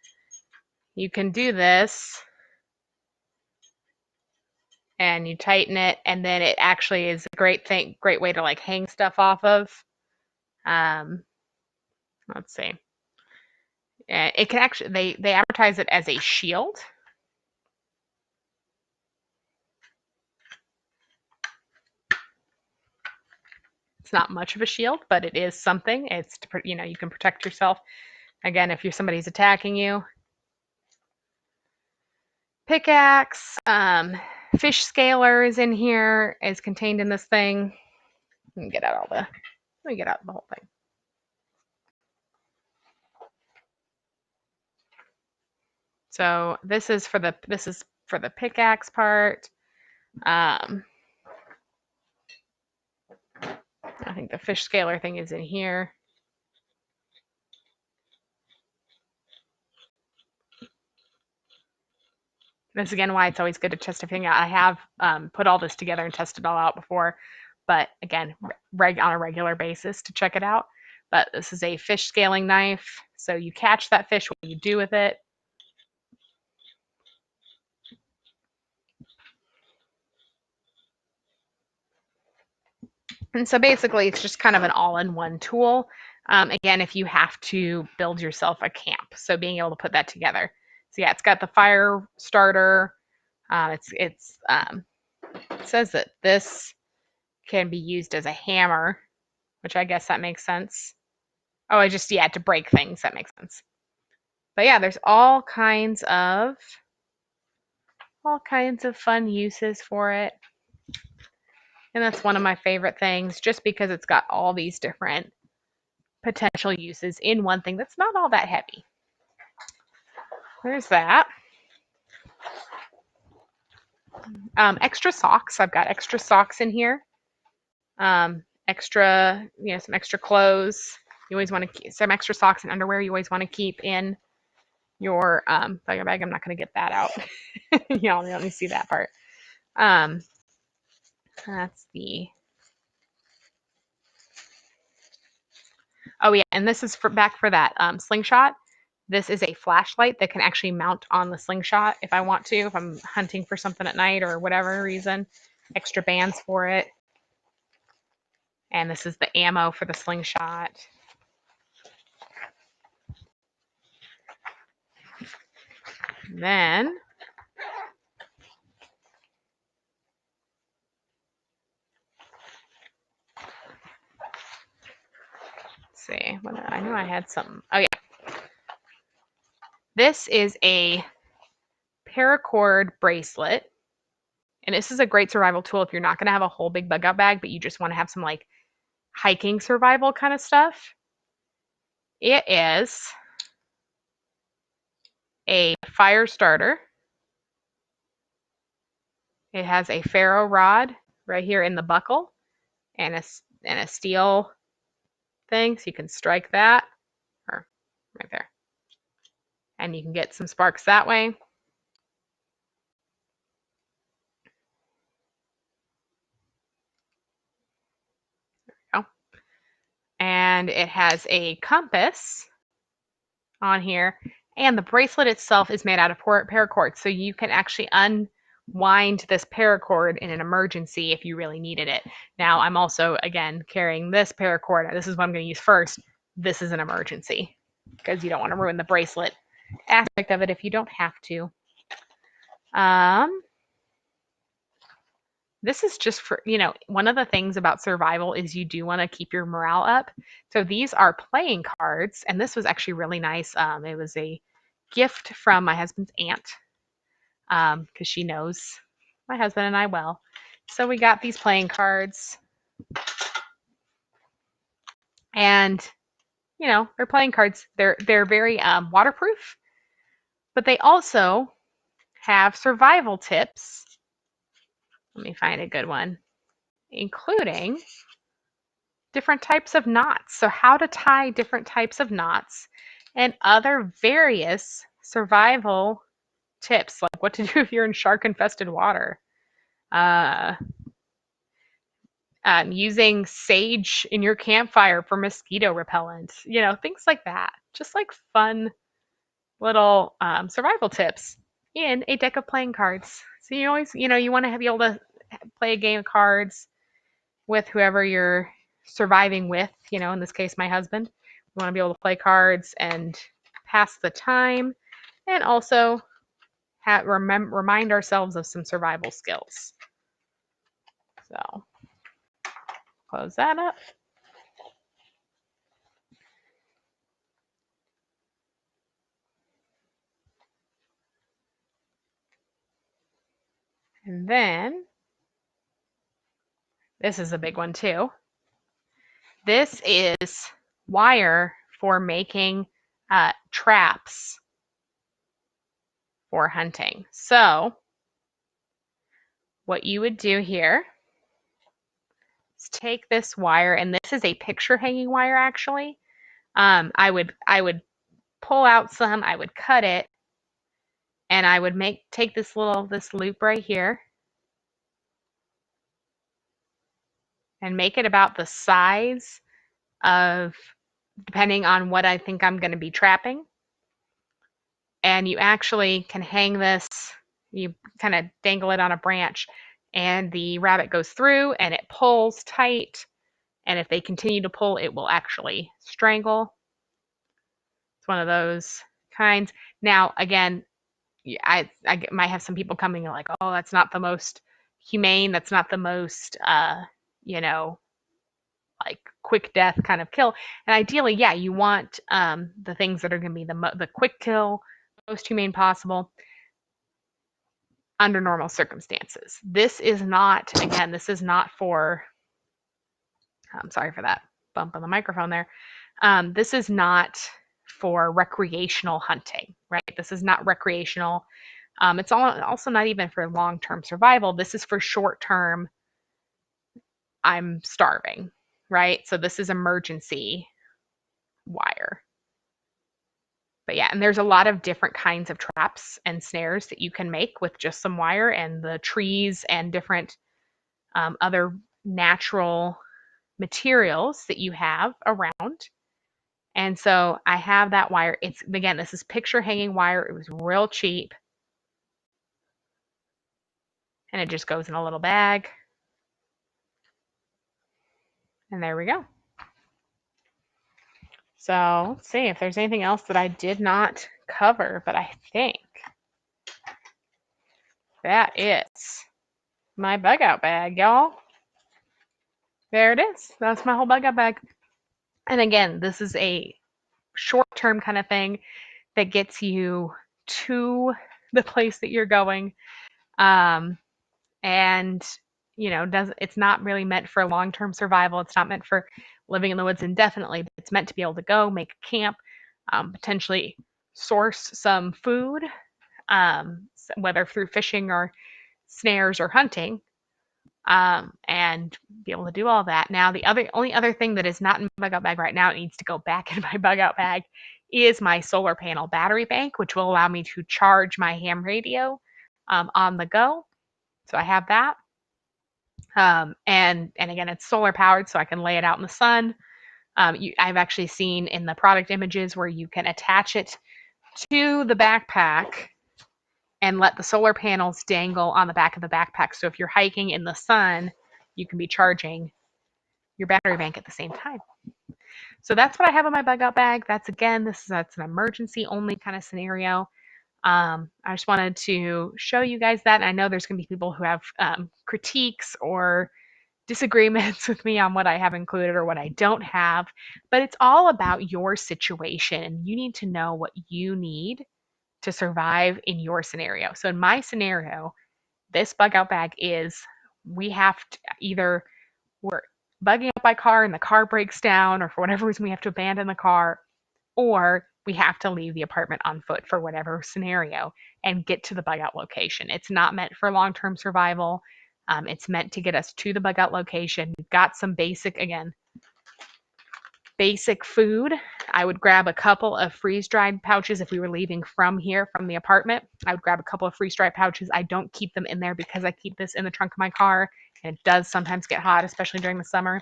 You can do this, and you tighten it, and then it actually is a great way to like hang stuff off of. Let's see. It can actually they advertise it as a shield. It's not much of a shield, but it is something. It's to, you can protect yourself. Again, if somebody's attacking you. Pickaxe, fish scaler is in here, is contained in this thing. Let me get out the whole thing. So this is for the pickaxe part. I think the fish scaler thing is in here. That's again why it's always good to test everything out. I have put all this together and tested it all out before, but again, on a regular basis to check it out. But this is a fish scaling knife. So you catch that fish, what you do with it. And so basically, it's just kind of an all-in-one tool. Again, if you have to build yourself a camp, so being able to put that together. So yeah, it's got the fire starter. It says that this can be used as a hammer, which I guess that makes sense. Oh, to break things. That makes sense. But yeah, there's all kinds of fun uses for it. And that's one of my favorite things, just because it's got all these different potential uses in one thing that's not all that heavy. There's that. Extra socks. I've got extra socks in here. Extra, some extra clothes. You always want to keep some extra socks and underwear. You always want to keep in your bag. I'm not going to get that out. Y'all let me see that part. That's the. Oh yeah, and this is back for that slingshot. This is a flashlight that can actually mount on the slingshot if I want to, if I'm hunting for something at night or whatever reason. Extra bands for it. And this is the ammo for the slingshot. Then let's see. I know I had something. Oh yeah. This is a paracord bracelet. And this is a great survival tool if you're not going to have a whole big bug out bag, but you just want to have some like hiking survival kind of stuff. It is a fire starter. It has a ferro rod right here in the buckle and a steel thing, so you can strike that, or right there. And you can get some sparks that way. And it has a compass on here, and the bracelet itself is made out of paracord, so you can actually wind this paracord in an emergency if you really needed it. Now I'm also, again, carrying this paracord. This is what I'm going to use first. This is an emergency because you don't want to ruin the bracelet aspect of it if you don't have to. This is just for, one of the things about survival is you do want to keep your morale up. So these are playing cards, and this was actually really nice. It was a gift from my husband's aunt because she knows my husband and I well. So we got these playing cards, and they're playing cards. They're very waterproof, but they also have survival tips. Let me find a good one, including different types of knots. So how to tie different types of knots and other various survival tips, like what to do if you're in shark-infested water. Using sage in your campfire for mosquito repellent, things like that. Just like fun little survival tips in a deck of playing cards. So you always, you want to be able to play a game of cards with whoever you're surviving with, in this case, my husband. We want to be able to play cards and pass the time and also remind ourselves of some survival skills. So close that up. And then this is a big one too. This is wire for making traps for hunting. So what you would do here is take this wire, and this is a picture hanging wire actually. I would pull out some, I would cut it, and I would take this loop right here and make it about the size of, depending on what I think I'm going to be trapping. And you actually can hang this, you kind of dangle it on a branch, and the rabbit goes through and it pulls tight. And if they continue to pull, it will actually strangle. It's one of those kinds. Now, again, I might have some people coming like, oh, that's not the most humane. That's not the most, like quick death kind of kill. And ideally, yeah, you want the things that are going to be the quick kill, most humane possible under normal circumstances. This is not for, I'm sorry for that bump on the microphone there. This is not for recreational hunting, right? This is not recreational. It's also not even for long-term survival. This is for short-term, I'm starving, right? So this is emergency wire. But yeah, and there's a lot of different kinds of traps and snares that you can make with just some wire and the trees and different other natural materials that you have around. And so I have that wire. Again, this is picture hanging wire. It was real cheap. And it just goes in a little bag. And there we go. So let's see if there's anything else that I did not cover, but I think that is my bug out bag, y'all. There it is. That's my whole bug out bag. And again, this is a short-term kind of thing that gets you to the place that you're going. And it's not really meant for long-term survival. It's not meant for living in the woods indefinitely, but it's meant to be able to go make a camp, potentially source some food, whether through fishing or snares or hunting, and be able to do all that. Now, the only other thing that is not in my bug out bag right now, it needs to go back in my bug out bag, is my solar panel battery bank, which will allow me to charge my ham radio on the go. So I have that. And again, it's solar powered, so I can lay it out in the sun. I've actually seen in the product images where you can attach it to the backpack and let the solar panels dangle on the back of the backpack. So if you're hiking in the sun, you can be charging your battery bank at the same time. So that's what I have in my bug out bag. That's an emergency only kind of scenario. I just wanted to show you guys that. And I know there's going to be people who have critiques or disagreements with me on what I have included or what I don't have, but it's all about your situation. And you need to know what you need to survive in your scenario. So in my scenario, this bug out bag is we have to either we're bugging up by car and the car breaks down, or for whatever reason we have to abandon the car, or we have to leave the apartment on foot for whatever scenario and get to the bug out location. It's not meant for long term survival. It's meant to get us to the bug out location. We've got some basic food. I would grab a couple of freeze dried pouches if we were leaving from the apartment. I would grab a couple of freeze dried pouches. I don't keep them in there because I keep this in the trunk of my car and it does sometimes get hot, especially during the summer.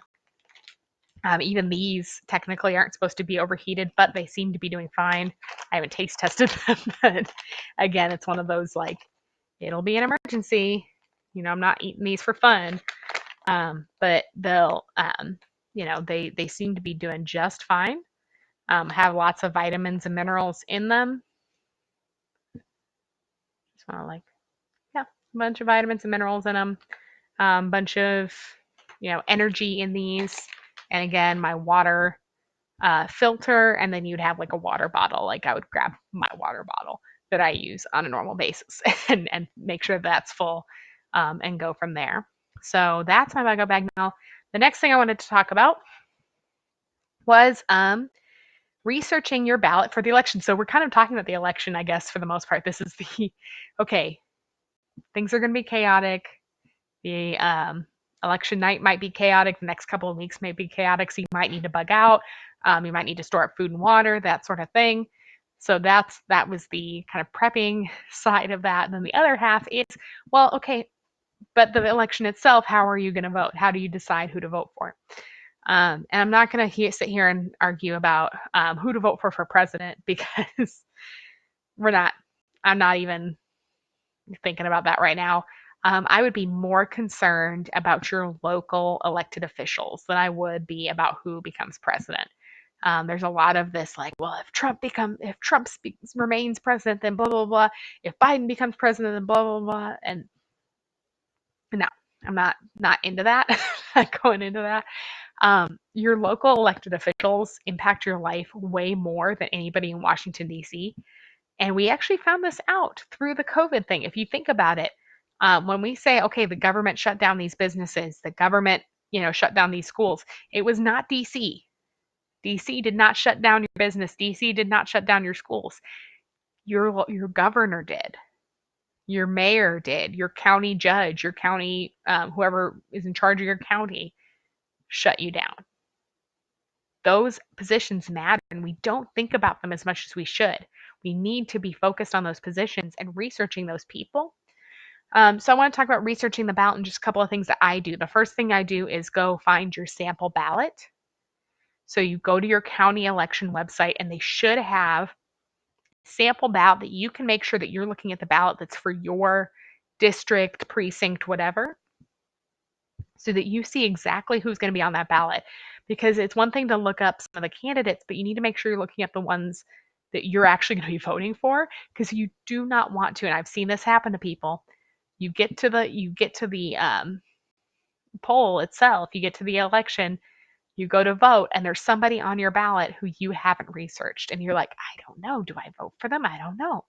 Even these technically aren't supposed to be overheated, but they seem to be doing fine. I haven't taste tested them, but again, it's one of those like, it'll be an emergency. I'm not eating these for fun. But they'll, they seem to be doing just fine. Have lots of vitamins and minerals in them. Just want to a bunch of vitamins and minerals in them. Bunch of, energy in these. And again, my water filter, and then you'd have like a water bottle. Like I would grab my water bottle that I use on a normal basis and make sure that's full and go from there. So that's my bug bag now. The next thing I wanted to talk about was researching your ballot for the election. So we're kind of talking about the election, I guess, for the most part. This is okay, things are going to be chaotic. The election night might be chaotic. The next couple of weeks may be chaotic. So you might need to bug out. You might need to store up food and water, that sort of thing. So that was the kind of prepping side of that. And then the other half is, well, okay, but the election itself, how are you going to vote? How do you decide who to vote for? And I'm not going to sit here and argue about who to vote for president because I'm not even thinking about that right now. I would be more concerned about your local elected officials than I would be about who becomes president. There's a lot of this like, well, if Trump remains president, then blah, blah, blah. If Biden becomes president, then blah, blah, blah. And no, I'm not into that. Not going into that. Your local elected officials impact your life way more than anybody in Washington, D.C. And we actually found this out through the COVID thing. If you think about it, when we say, okay, the government shut down these businesses, the government, shut down these schools, it was not DC. DC did not shut down your business. DC did not shut down your schools. Your governor did. Your mayor did. Your county judge, your county, whoever is in charge of your county, shut you down. Those positions matter, and we don't think about them as much as we should. We need to be focused on those positions and researching those people. So I want to talk about researching the ballot and just a couple of things that I do. The first thing I do is go find your sample ballot. So you go to your county election website, and they should have sample ballot that you can make sure that you're looking at the ballot that's for your district, precinct, whatever, so that you see exactly who's going to be on that ballot. Because it's one thing to look up some of the candidates, but you need to make sure you're looking at the ones that you're actually going to be voting for, because you do not want to, and I've seen this happen to people. You get to the poll itself, you get to the election, you go to vote, and there's somebody on your ballot who you haven't researched, and you're like, I don't know, do I vote for them? I don't know,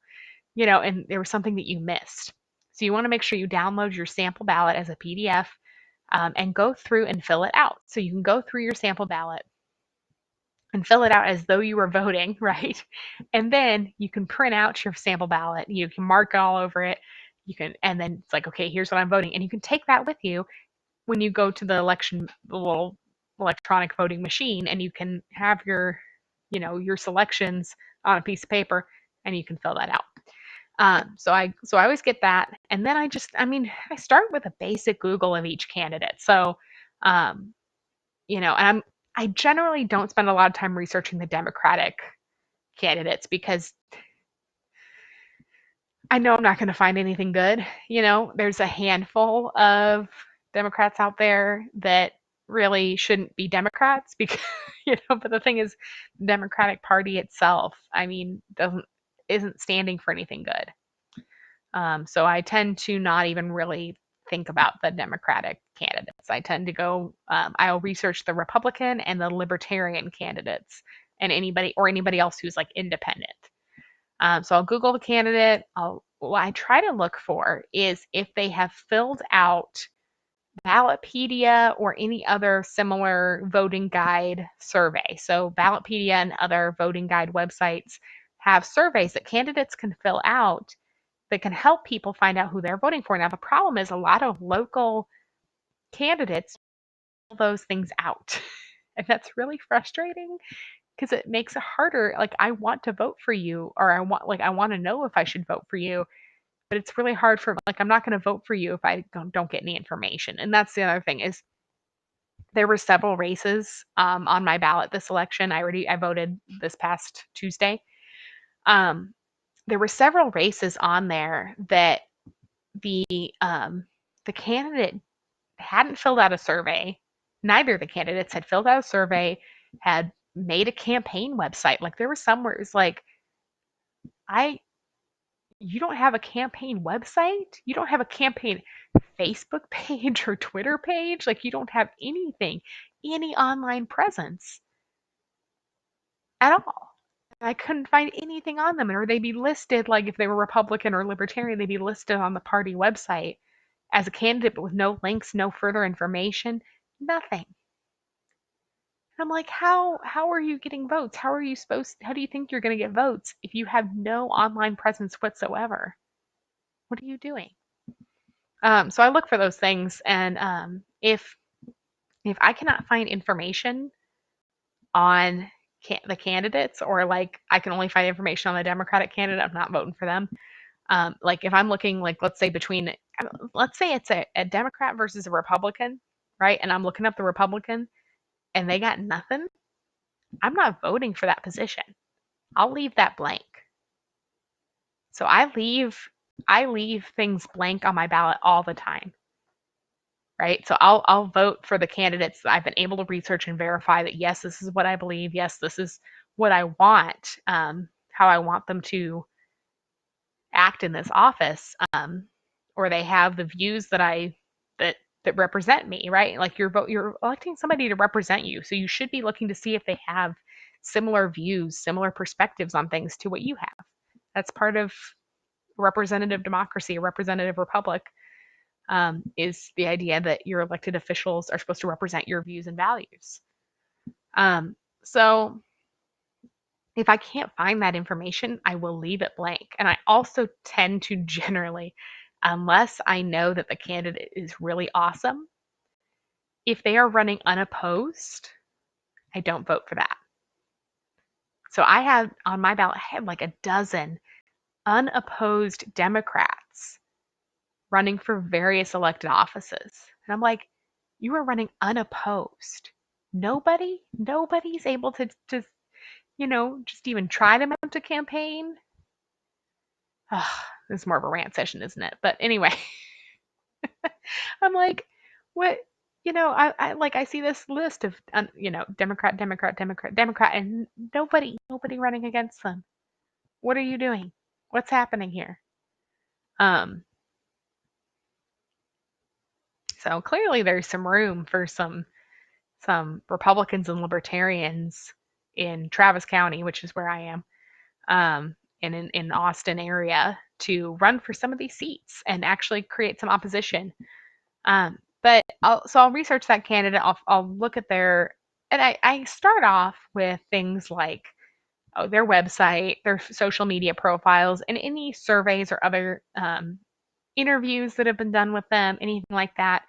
and there was something that you missed. So you want to make sure you download your sample ballot as a PDF and go through and fill it out. So you can go through your sample ballot and fill it out as though you were voting, right? And then you can print out your sample ballot. You can mark all over it. And then it's like, okay, here's what I'm voting. And you can take that with you when you go to the little electronic voting machine, and you can have your selections on a piece of paper, and you can fill that out. So I always get that. And then I start with a basic Google of each candidate. So, and I generally don't spend a lot of time researching the Democratic candidates because I know I'm not going to find anything good. There's a handful of Democrats out there that really shouldn't be Democrats because, but the thing is, the Democratic Party itself, I mean, isn't standing for anything good. So I tend to not even really think about the Democratic candidates. I tend to go, I'll research the Republican and the Libertarian candidates and anybody else who's like independent. So I'll Google the candidate. What I try to look for is if they have filled out Ballotpedia or any other similar voting guide survey. So Ballotpedia and other voting guide websites have surveys that candidates can fill out that can help people find out who they're voting for. Now, the problem is a lot of local candidates fill those things out. And that's really frustrating because it makes it harder. Like, I want to vote for you, or I want to know if I should vote for you, but it's really hard for, like, I'm not going to vote for you if I don't get any information. And that's the other thing is there were several races on my ballot this election. I voted this past Tuesday. Um, there were several races on there that the um, the candidate hadn't filled out a survey. Neither of the candidates had filled out a survey, had made a campaign website. Like, there were some where it was like, I you don't have a campaign website? You don't have a campaign Facebook page or Twitter page? Like, you don't have anything, any online presence at all. I couldn't find anything on them, or they'd be listed, like if they were Republican or Libertarian, they'd be listed on the party website as a candidate, but with no links, no further information, nothing. And I'm like, how are you getting votes? How do you think you're going to get votes if you have no online presence whatsoever? What are you doing? So I look for those things, and if I cannot find information on the candidates, or like I can only find information on the Democratic candidate, I'm not voting for them. Like, if I'm looking, like, let's say it's a Democrat versus a Republican, right? And I'm looking up the Republican and they got nothing. I'm not voting for that position. I'll leave that blank. So I leave things blank on my ballot all the time, right? So I'll vote for the candidates that I've been able to research and verify that, yes, this is what I believe. Yes, this is what I want, how I want them to act in this office, or they have the views that that represent me, right? Like, you're electing somebody to represent you, so you should be looking to see if they have similar views, similar perspectives on things to what you have. That's part of representative democracy, a representative republic, is the idea that your elected officials are supposed to represent your views and values. So if I can't find that information, I will leave it blank. And I also tend to generally, unless I know that the candidate is really awesome, if they are running unopposed, I don't vote for that. So I had on my ballot, I had like a dozen unopposed Democrats running for various elected offices. And I'm like, you are running unopposed. Nobody's able to just even try to mount a campaign. This is more of a rant session, isn't it? But anyway, I'm like, what? I see this list of, Democrat, Democrat, Democrat, Democrat, and nobody running against them. What are you doing? What's happening here? Um, so clearly there's some room for some Republicans and Libertarians in Travis County, which is where I am, and in Austin area, to run for some of these seats and actually create some opposition. But I'll research that candidate. I'll look at and I start off with things like, their website, their social media profiles, and any surveys or other interviews that have been done with them, anything like that.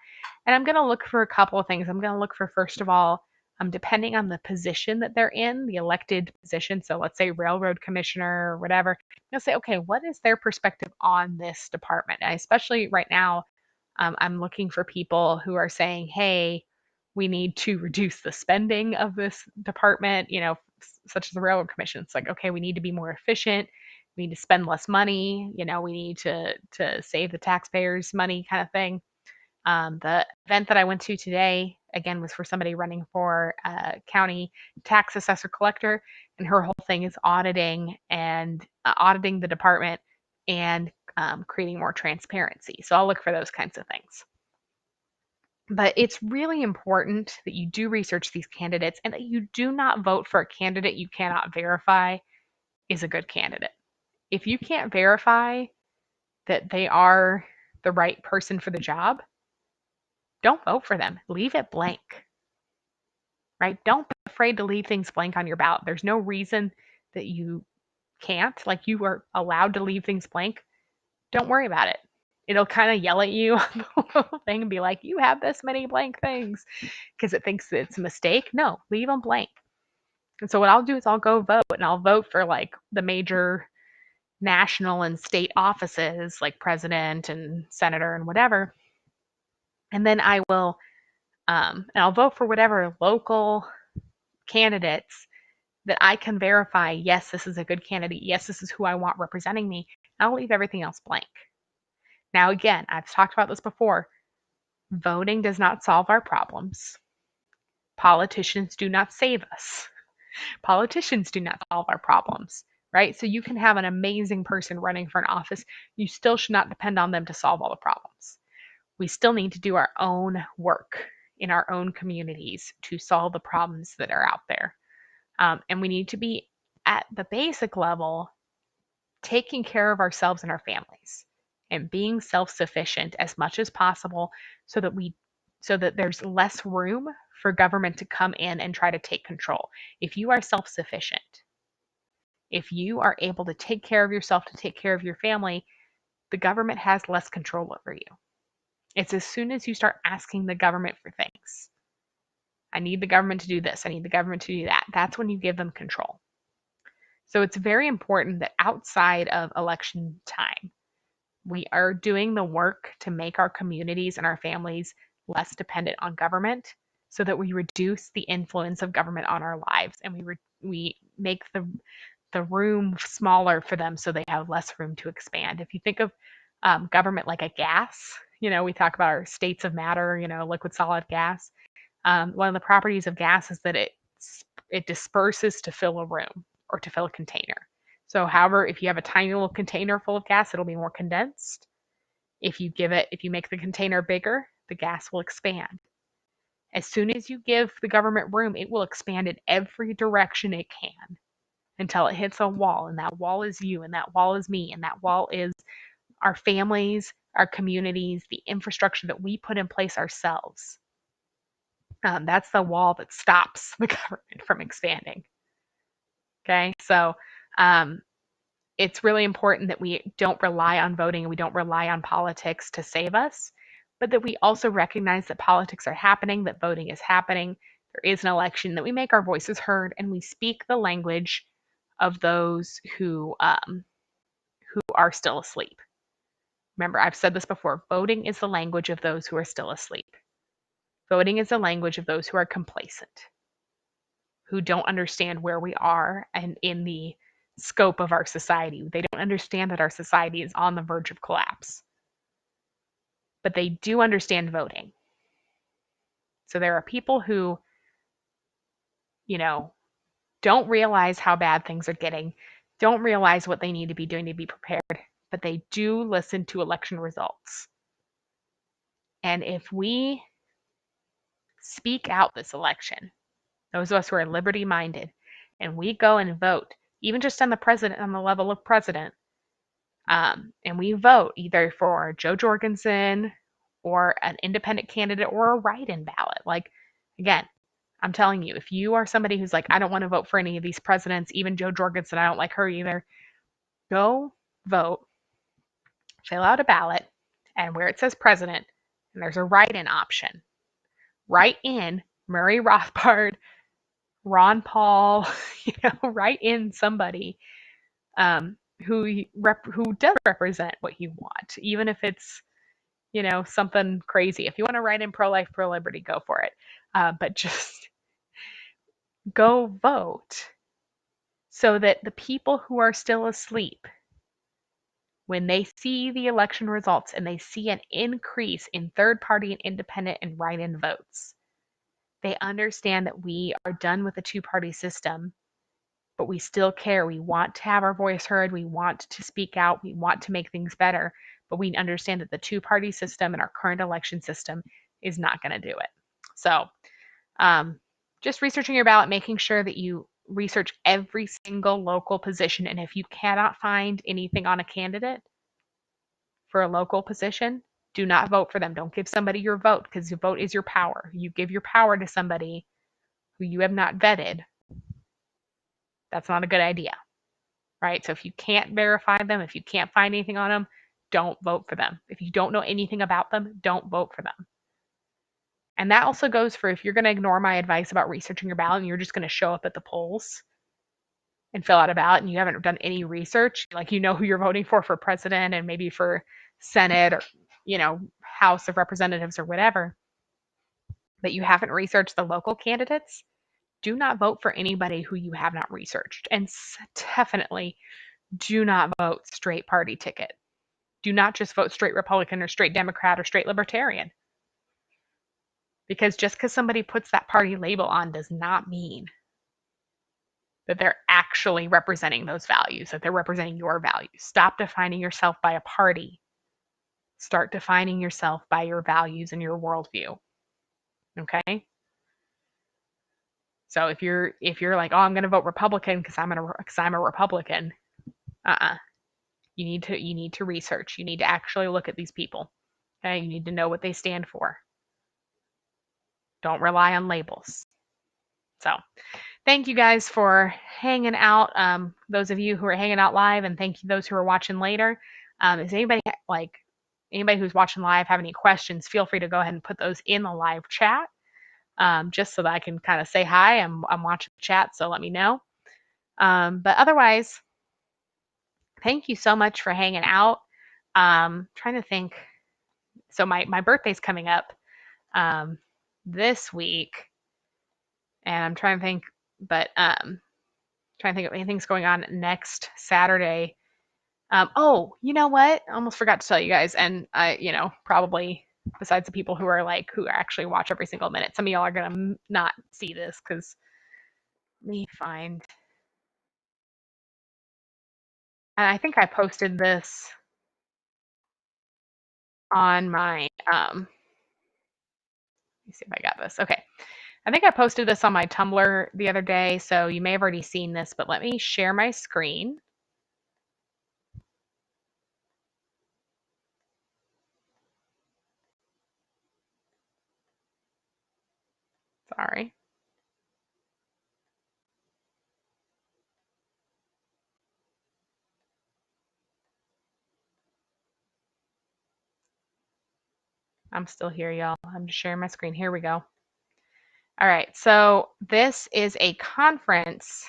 And I'm going to look for a couple of things. I'm going to look for, first of all, depending on the position that they're in, the elected position. So let's say railroad commissioner or whatever. I'll say, okay, what is their perspective on this department? And especially right now, I'm looking for people who are saying, hey, we need to reduce the spending of this department, such as the railroad commission. It's like, okay, we need to be more efficient. We need to spend less money. We need to save the taxpayers money, kind of thing. The event that I went to today, again, was for somebody running for county tax assessor collector, and her whole thing is auditing the department and creating more transparency. So I'll look for those kinds of things. But it's really important that you do research these candidates and that you do not vote for a candidate you cannot verify is a good candidate. If you can't verify that they are the right person for the job, don't vote for them. Leave it blank, right? Don't be afraid to leave things blank on your ballot. There's no reason that you can't. Like, you are allowed to leave things blank. Don't worry about it. It'll kind of yell at you on the little thing and be like, you have this many blank things because it thinks it's a mistake. No, leave them blank. And so what I'll do is I'll go vote, and I'll vote for like the major national and state offices like president and senator and whatever. And then and I'll vote for whatever local candidates that I can verify, yes, this is a good candidate. Yes, this is who I want representing me. I'll leave everything else blank. Now, again, I've talked about this before. Voting does not solve our problems. Politicians do not save us. Politicians do not solve our problems, right? So you can have an amazing person running for an office. You still should not depend on them to solve all the problems. We still need to do our own work in our own communities to solve the problems that are out there. And we need to be at the basic level taking care of ourselves and our families and being self-sufficient as much as possible so that there's less room for government to come in and try to take control. If you are self-sufficient, if you are able to take care of yourself, to take care of your family, the government has less control over you. It's as soon as you start asking the government for things. I need the government to do this. I need the government to do that. That's when you give them control. So it's very important that outside of election time, we are doing the work to make our communities and our families less dependent on government so that we reduce the influence of government on our lives, and we make the room smaller for them so they have less room to expand. If you think of government like a gas, we talk about our states of matter, liquid, solid, gas. One of the properties of gas is that it disperses to fill a room or to fill a container. So, however, if you have a tiny little container full of gas, it'll be more condensed. If you make the container bigger, the gas will expand. As soon as you give the government room, it will expand in every direction it can until it hits a wall, and that wall is you, and that wall is me, and that wall is our families, our communities, the infrastructure that we put in place ourselves. That's the wall that stops the government from expanding. Okay, so it's really important that we don't rely on voting and we don't rely on politics to save us, but that we also recognize that politics are happening, that voting is happening, there is an election, that we make our voices heard and we speak the language of those who are still asleep. Remember, I've said this before, voting is the language of those who are still asleep. Voting is the language of those who are complacent, who don't understand where we are and in the scope of our society. They don't understand that our society is on the verge of collapse. But they do understand voting. So there are people who, don't realize how bad things are getting, don't realize what they need to be doing to be prepared, but they do listen to election results. And if we speak out this election, those of us who are liberty minded, and we go and vote, even just on the level of president, and we vote either for Joe Jorgensen or an independent candidate or a write-in ballot. Like, again, I'm telling you, if you are somebody who's like, I don't want to vote for any of these presidents, even Joe Jorgensen, I don't like her either, go vote, fill out a ballot, and where it says president, and there's a write-in option, write in Murray Rothbard, Ron Paul, write in somebody who does represent what you want, even if it's something crazy. If you want to write in pro-life, pro-liberty, go for it. But just go vote so that the people who are still asleep when they see the election results and they see an increase in third party and independent and write in votes, they understand that we are done with the two party system, but we still care. We want to have our voice heard. We want to speak out. We want to make things better. But we understand that the two party system and our current election system is not going to do it. So, um, just researching your ballot, making sure that you research every single local position. And if you cannot find anything on a candidate for a local position, do not vote for them. Don't give somebody your vote, because your vote is your power. You give your power to somebody who you have not vetted. That's not a good idea, right? So if you can't verify them, if you can't find anything on them, don't vote for them. If you don't know anything about them, don't vote for them. And that also goes for if you're going to ignore my advice about researching your ballot and you're just going to show up at the polls and fill out a ballot and you haven't done any research, like you know who you're voting for president and maybe for Senate or, House of Representatives or whatever, but you haven't researched the local candidates, do not vote for anybody who you have not researched. And definitely do not vote straight party ticket. Do not just vote straight Republican or straight Democrat or straight Libertarian. Because just because somebody puts that party label on does not mean that they're actually representing those values, that they're representing your values. Stop defining yourself by a party. Start defining yourself by your values and your worldview. Okay? So if you're like, oh, I'm going to vote Republican because I'm a Republican, you need to research. You need to actually look at these people. Okay? You need to know what they stand for. Don't rely on labels. So, thank you guys for hanging out. Those of you who are hanging out live, and thank you those who are watching later. Is anybody who's watching live have any questions? Feel free to go ahead and put those in the live chat, just so that I can kind of say hi. I'm watching the chat, so let me know. But otherwise, thank you so much for hanging out. Trying to think. So my birthday's coming up this week, and I'm trying to think, but trying to think of anything's going on next Saturday. Oh, you know what? I almost forgot to tell you guys, and I, probably besides the people who actually watch every single minute, some of y'all are gonna not see this because let me find. And I think I posted this on my. Let me see if I got this. Okay. I think I posted this on my Tumblr the other day, so you may have already seen this, but let me share my screen. Sorry. I'm still here, y'all. I'm just sharing my screen. Here we go. All right, so this is a conference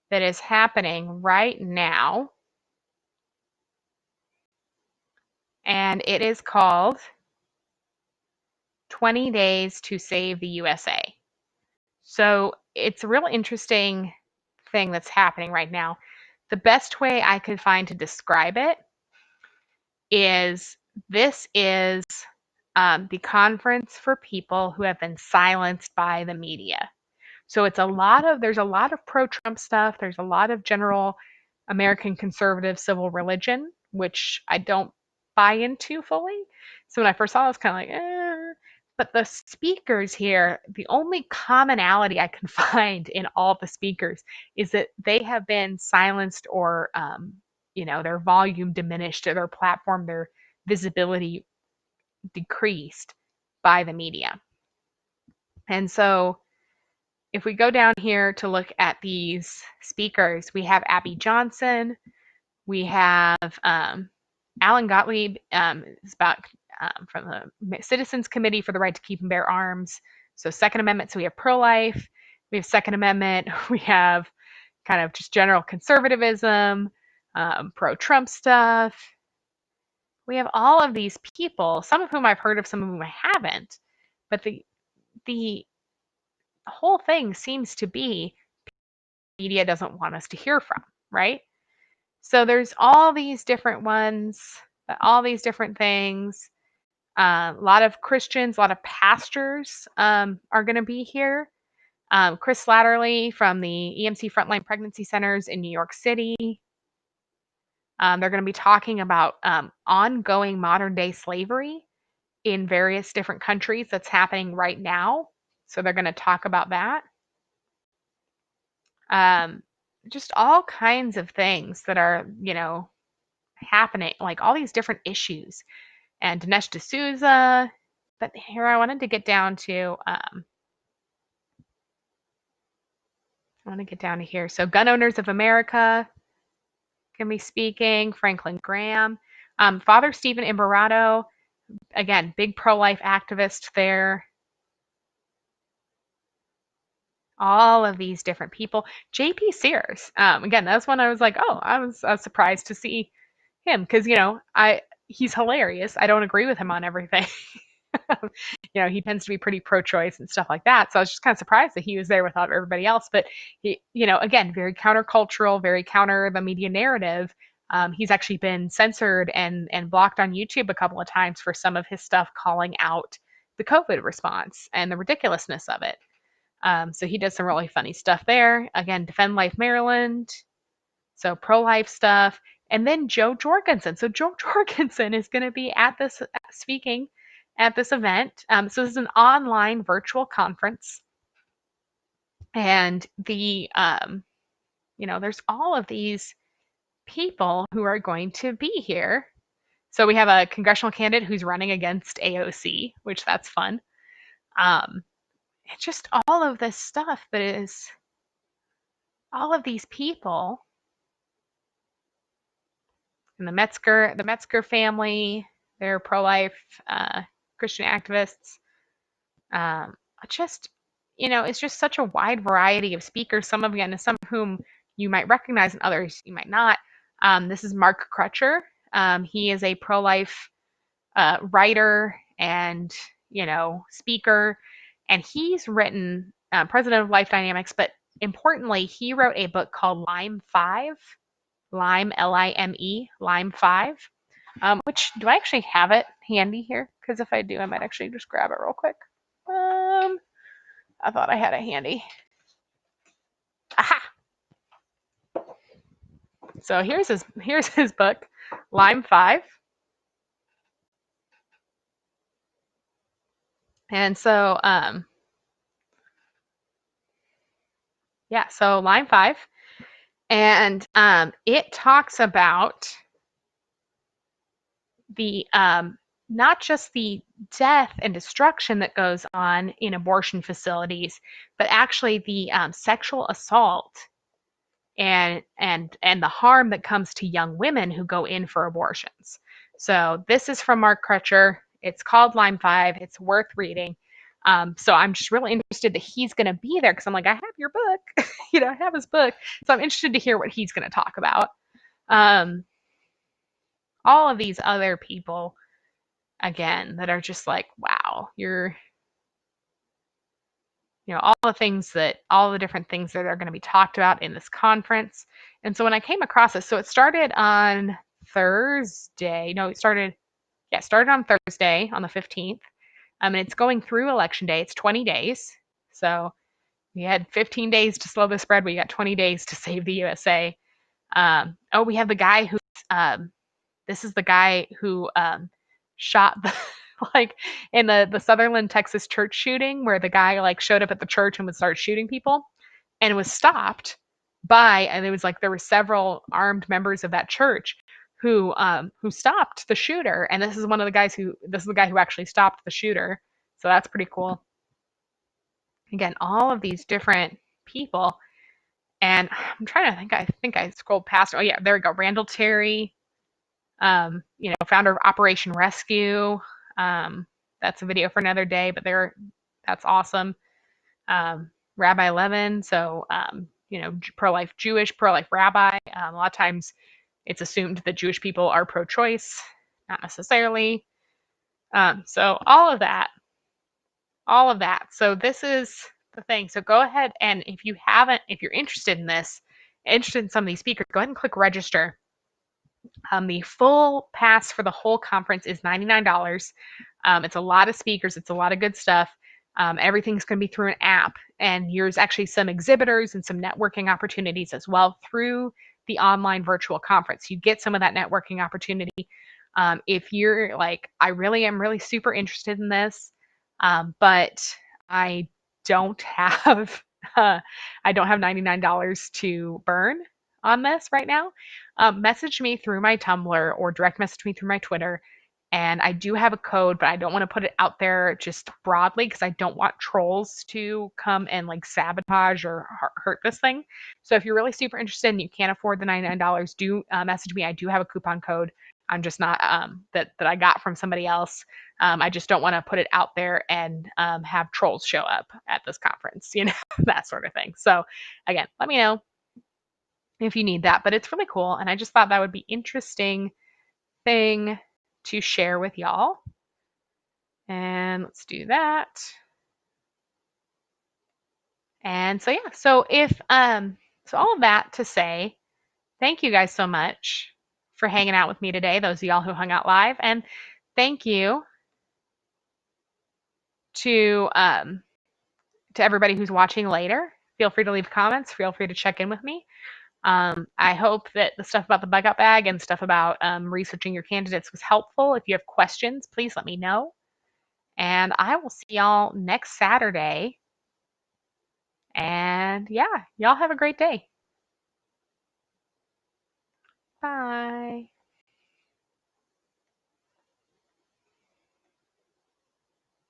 that is happening right now, and it is called 20 Days to Save the USA. So it's a real interesting thing that's happening right now. The best way I could find to describe it is this is the conference for people who have been silenced by the media. So there's a lot of pro-Trump stuff. There's a lot of general American conservative civil religion, which I don't buy into fully. So when I first saw it, I was kind of like, eh. But the speakers here, the only commonality I can find in all the speakers is that they have been silenced or, their volume diminished or their platform, their visibility decreased by the media. And so if we go down here to look at these speakers, we have Abby Johnson, we have Alan Gottlieb, is about from the Citizens Committee for the Right to Keep and Bear Arms. So Second Amendment, so we have pro-life, we have Second Amendment, we have kind of just general conservatism, pro-Trump stuff. We have all of these people, some of whom I've heard of, some of whom I haven't, but the whole thing seems to be media doesn't want us to hear from, right? So there's all these different ones, all these different things. A lot of Christians, a lot of pastors are going to be here. Chris Slatterly from the EMC Frontline Pregnancy Centers in New York City. They're going to be talking about ongoing modern day slavery in various different countries that's happening right now. So they're going to talk about that. Um, just all kinds of things that are, happening, like all these different issues. And Dinesh D'Souza. But here I wanted to get down to, I want to get down to here. So Gun Owners of America can be speaking, Franklin Graham, Father Stephen Imbarrato, again, big pro-life activist there. All of these different people. JP Sears, again, that's when I was like, oh, I was surprised to see him because he's hilarious. I don't agree with him on everything. He tends to be pretty pro-choice and stuff like that. So I was just kind of surprised that he was there without everybody else. But he, again, very countercultural, very counter the media narrative. He's actually been censored and blocked on YouTube a couple of times for some of his stuff calling out the COVID response and the ridiculousness of it. So he does some really funny stuff there. Again, Defend Life Maryland. So pro-life stuff. And then Joe Jorgensen. So Joe Jorgensen is going to be at this speaking at this event. So this is an online virtual conference. And there's all of these people who are going to be here. So we have a congressional candidate who's running against AOC, which that's fun. It's just all of this stuff that is all of these people and the Metzger family, they're pro-life Christian activists. Um, just, it's just such a wide variety of speakers. Some of whom you might recognize and others you might not. This is Mark Crutcher. He is a pro-life writer and, speaker. And he's written President of Life Dynamics, but importantly, he wrote a book called Lime 5. Lime, Lime, Lime 5. Which, do I actually have it handy here? Because if I do, I might actually just grab it real quick. I thought I had it handy. Aha! So here's his book, Lime 5. And so, so Lime 5. And it talks about the not just the death and destruction that goes on in abortion facilities, but actually the sexual assault and the harm that comes to young women who go in for abortions. So this is from Mark Crutcher. It's called Lime 5. It's worth reading. So I'm just really interested that he's going to be there because I'm like, I have your book. I have his book. So I'm interested to hear what he's going to talk about. All of these other people, again, that are just like, wow, you're, all the different things that are going to be talked about in this conference. And so when I came across this, so it started on Thursday. No, it started on Thursday on the 15th. And it's going through election day. It's 20 days. So we had 15 days to slow the spread. We got 20 days to save the USA. We have the guy who, this is the guy who shot the, like in the Sutherland, Texas church shooting where the guy like showed up at the church and would start shooting people and was stopped and it was like there were several armed members of that church who stopped the shooter. And this is the guy who actually stopped the shooter. So that's pretty cool. Again, all of these different people. And I'm trying to think, I think I scrolled past. Oh yeah, there we go. Randall Terry, founder of Operation Rescue. That's a video for another day, but that's awesome. Rabbi Levin, so pro-life Jewish, pro-life rabbi. A lot of times it's assumed that Jewish people are pro-choice, not necessarily. So all of that. So this is the thing. So go ahead and if you're interested in some of these speakers, go ahead and click register. The full pass for the whole conference is $99. It's a lot of speakers, it's a lot of good stuff. Everything's going to be through an app, and there's actually some exhibitors and some networking opportunities as well through the online virtual conference. You get some of that networking opportunity. If you're like, I really am really super interested in this, but I don't have I don't have $99 to burn on this right now, message me through my Tumblr or direct message me through my Twitter. And I do have a code, but I don't want to put it out there just broadly because I don't want trolls to come and like sabotage or hurt this thing. So if you're really super interested and you can't afford the $99, do message me. I do have a coupon code. I'm just not that I got from somebody else. I just don't want to put it out there and have trolls show up at this conference, that sort of thing. So again, let me know if you need that, but it's really cool. And I just thought that would be interesting thing to share with y'all. And let's do that. And so yeah, so all of that to say, thank you guys so much for hanging out with me today, those of y'all who hung out live, and thank you to everybody who's watching later. Feel free to leave comments. Feel free to check in with me. I hope that the stuff about the bug out bag and stuff about researching your candidates was helpful. If you have questions, please let me know. And I will see y'all next Saturday. And yeah, y'all have a great day. Bye.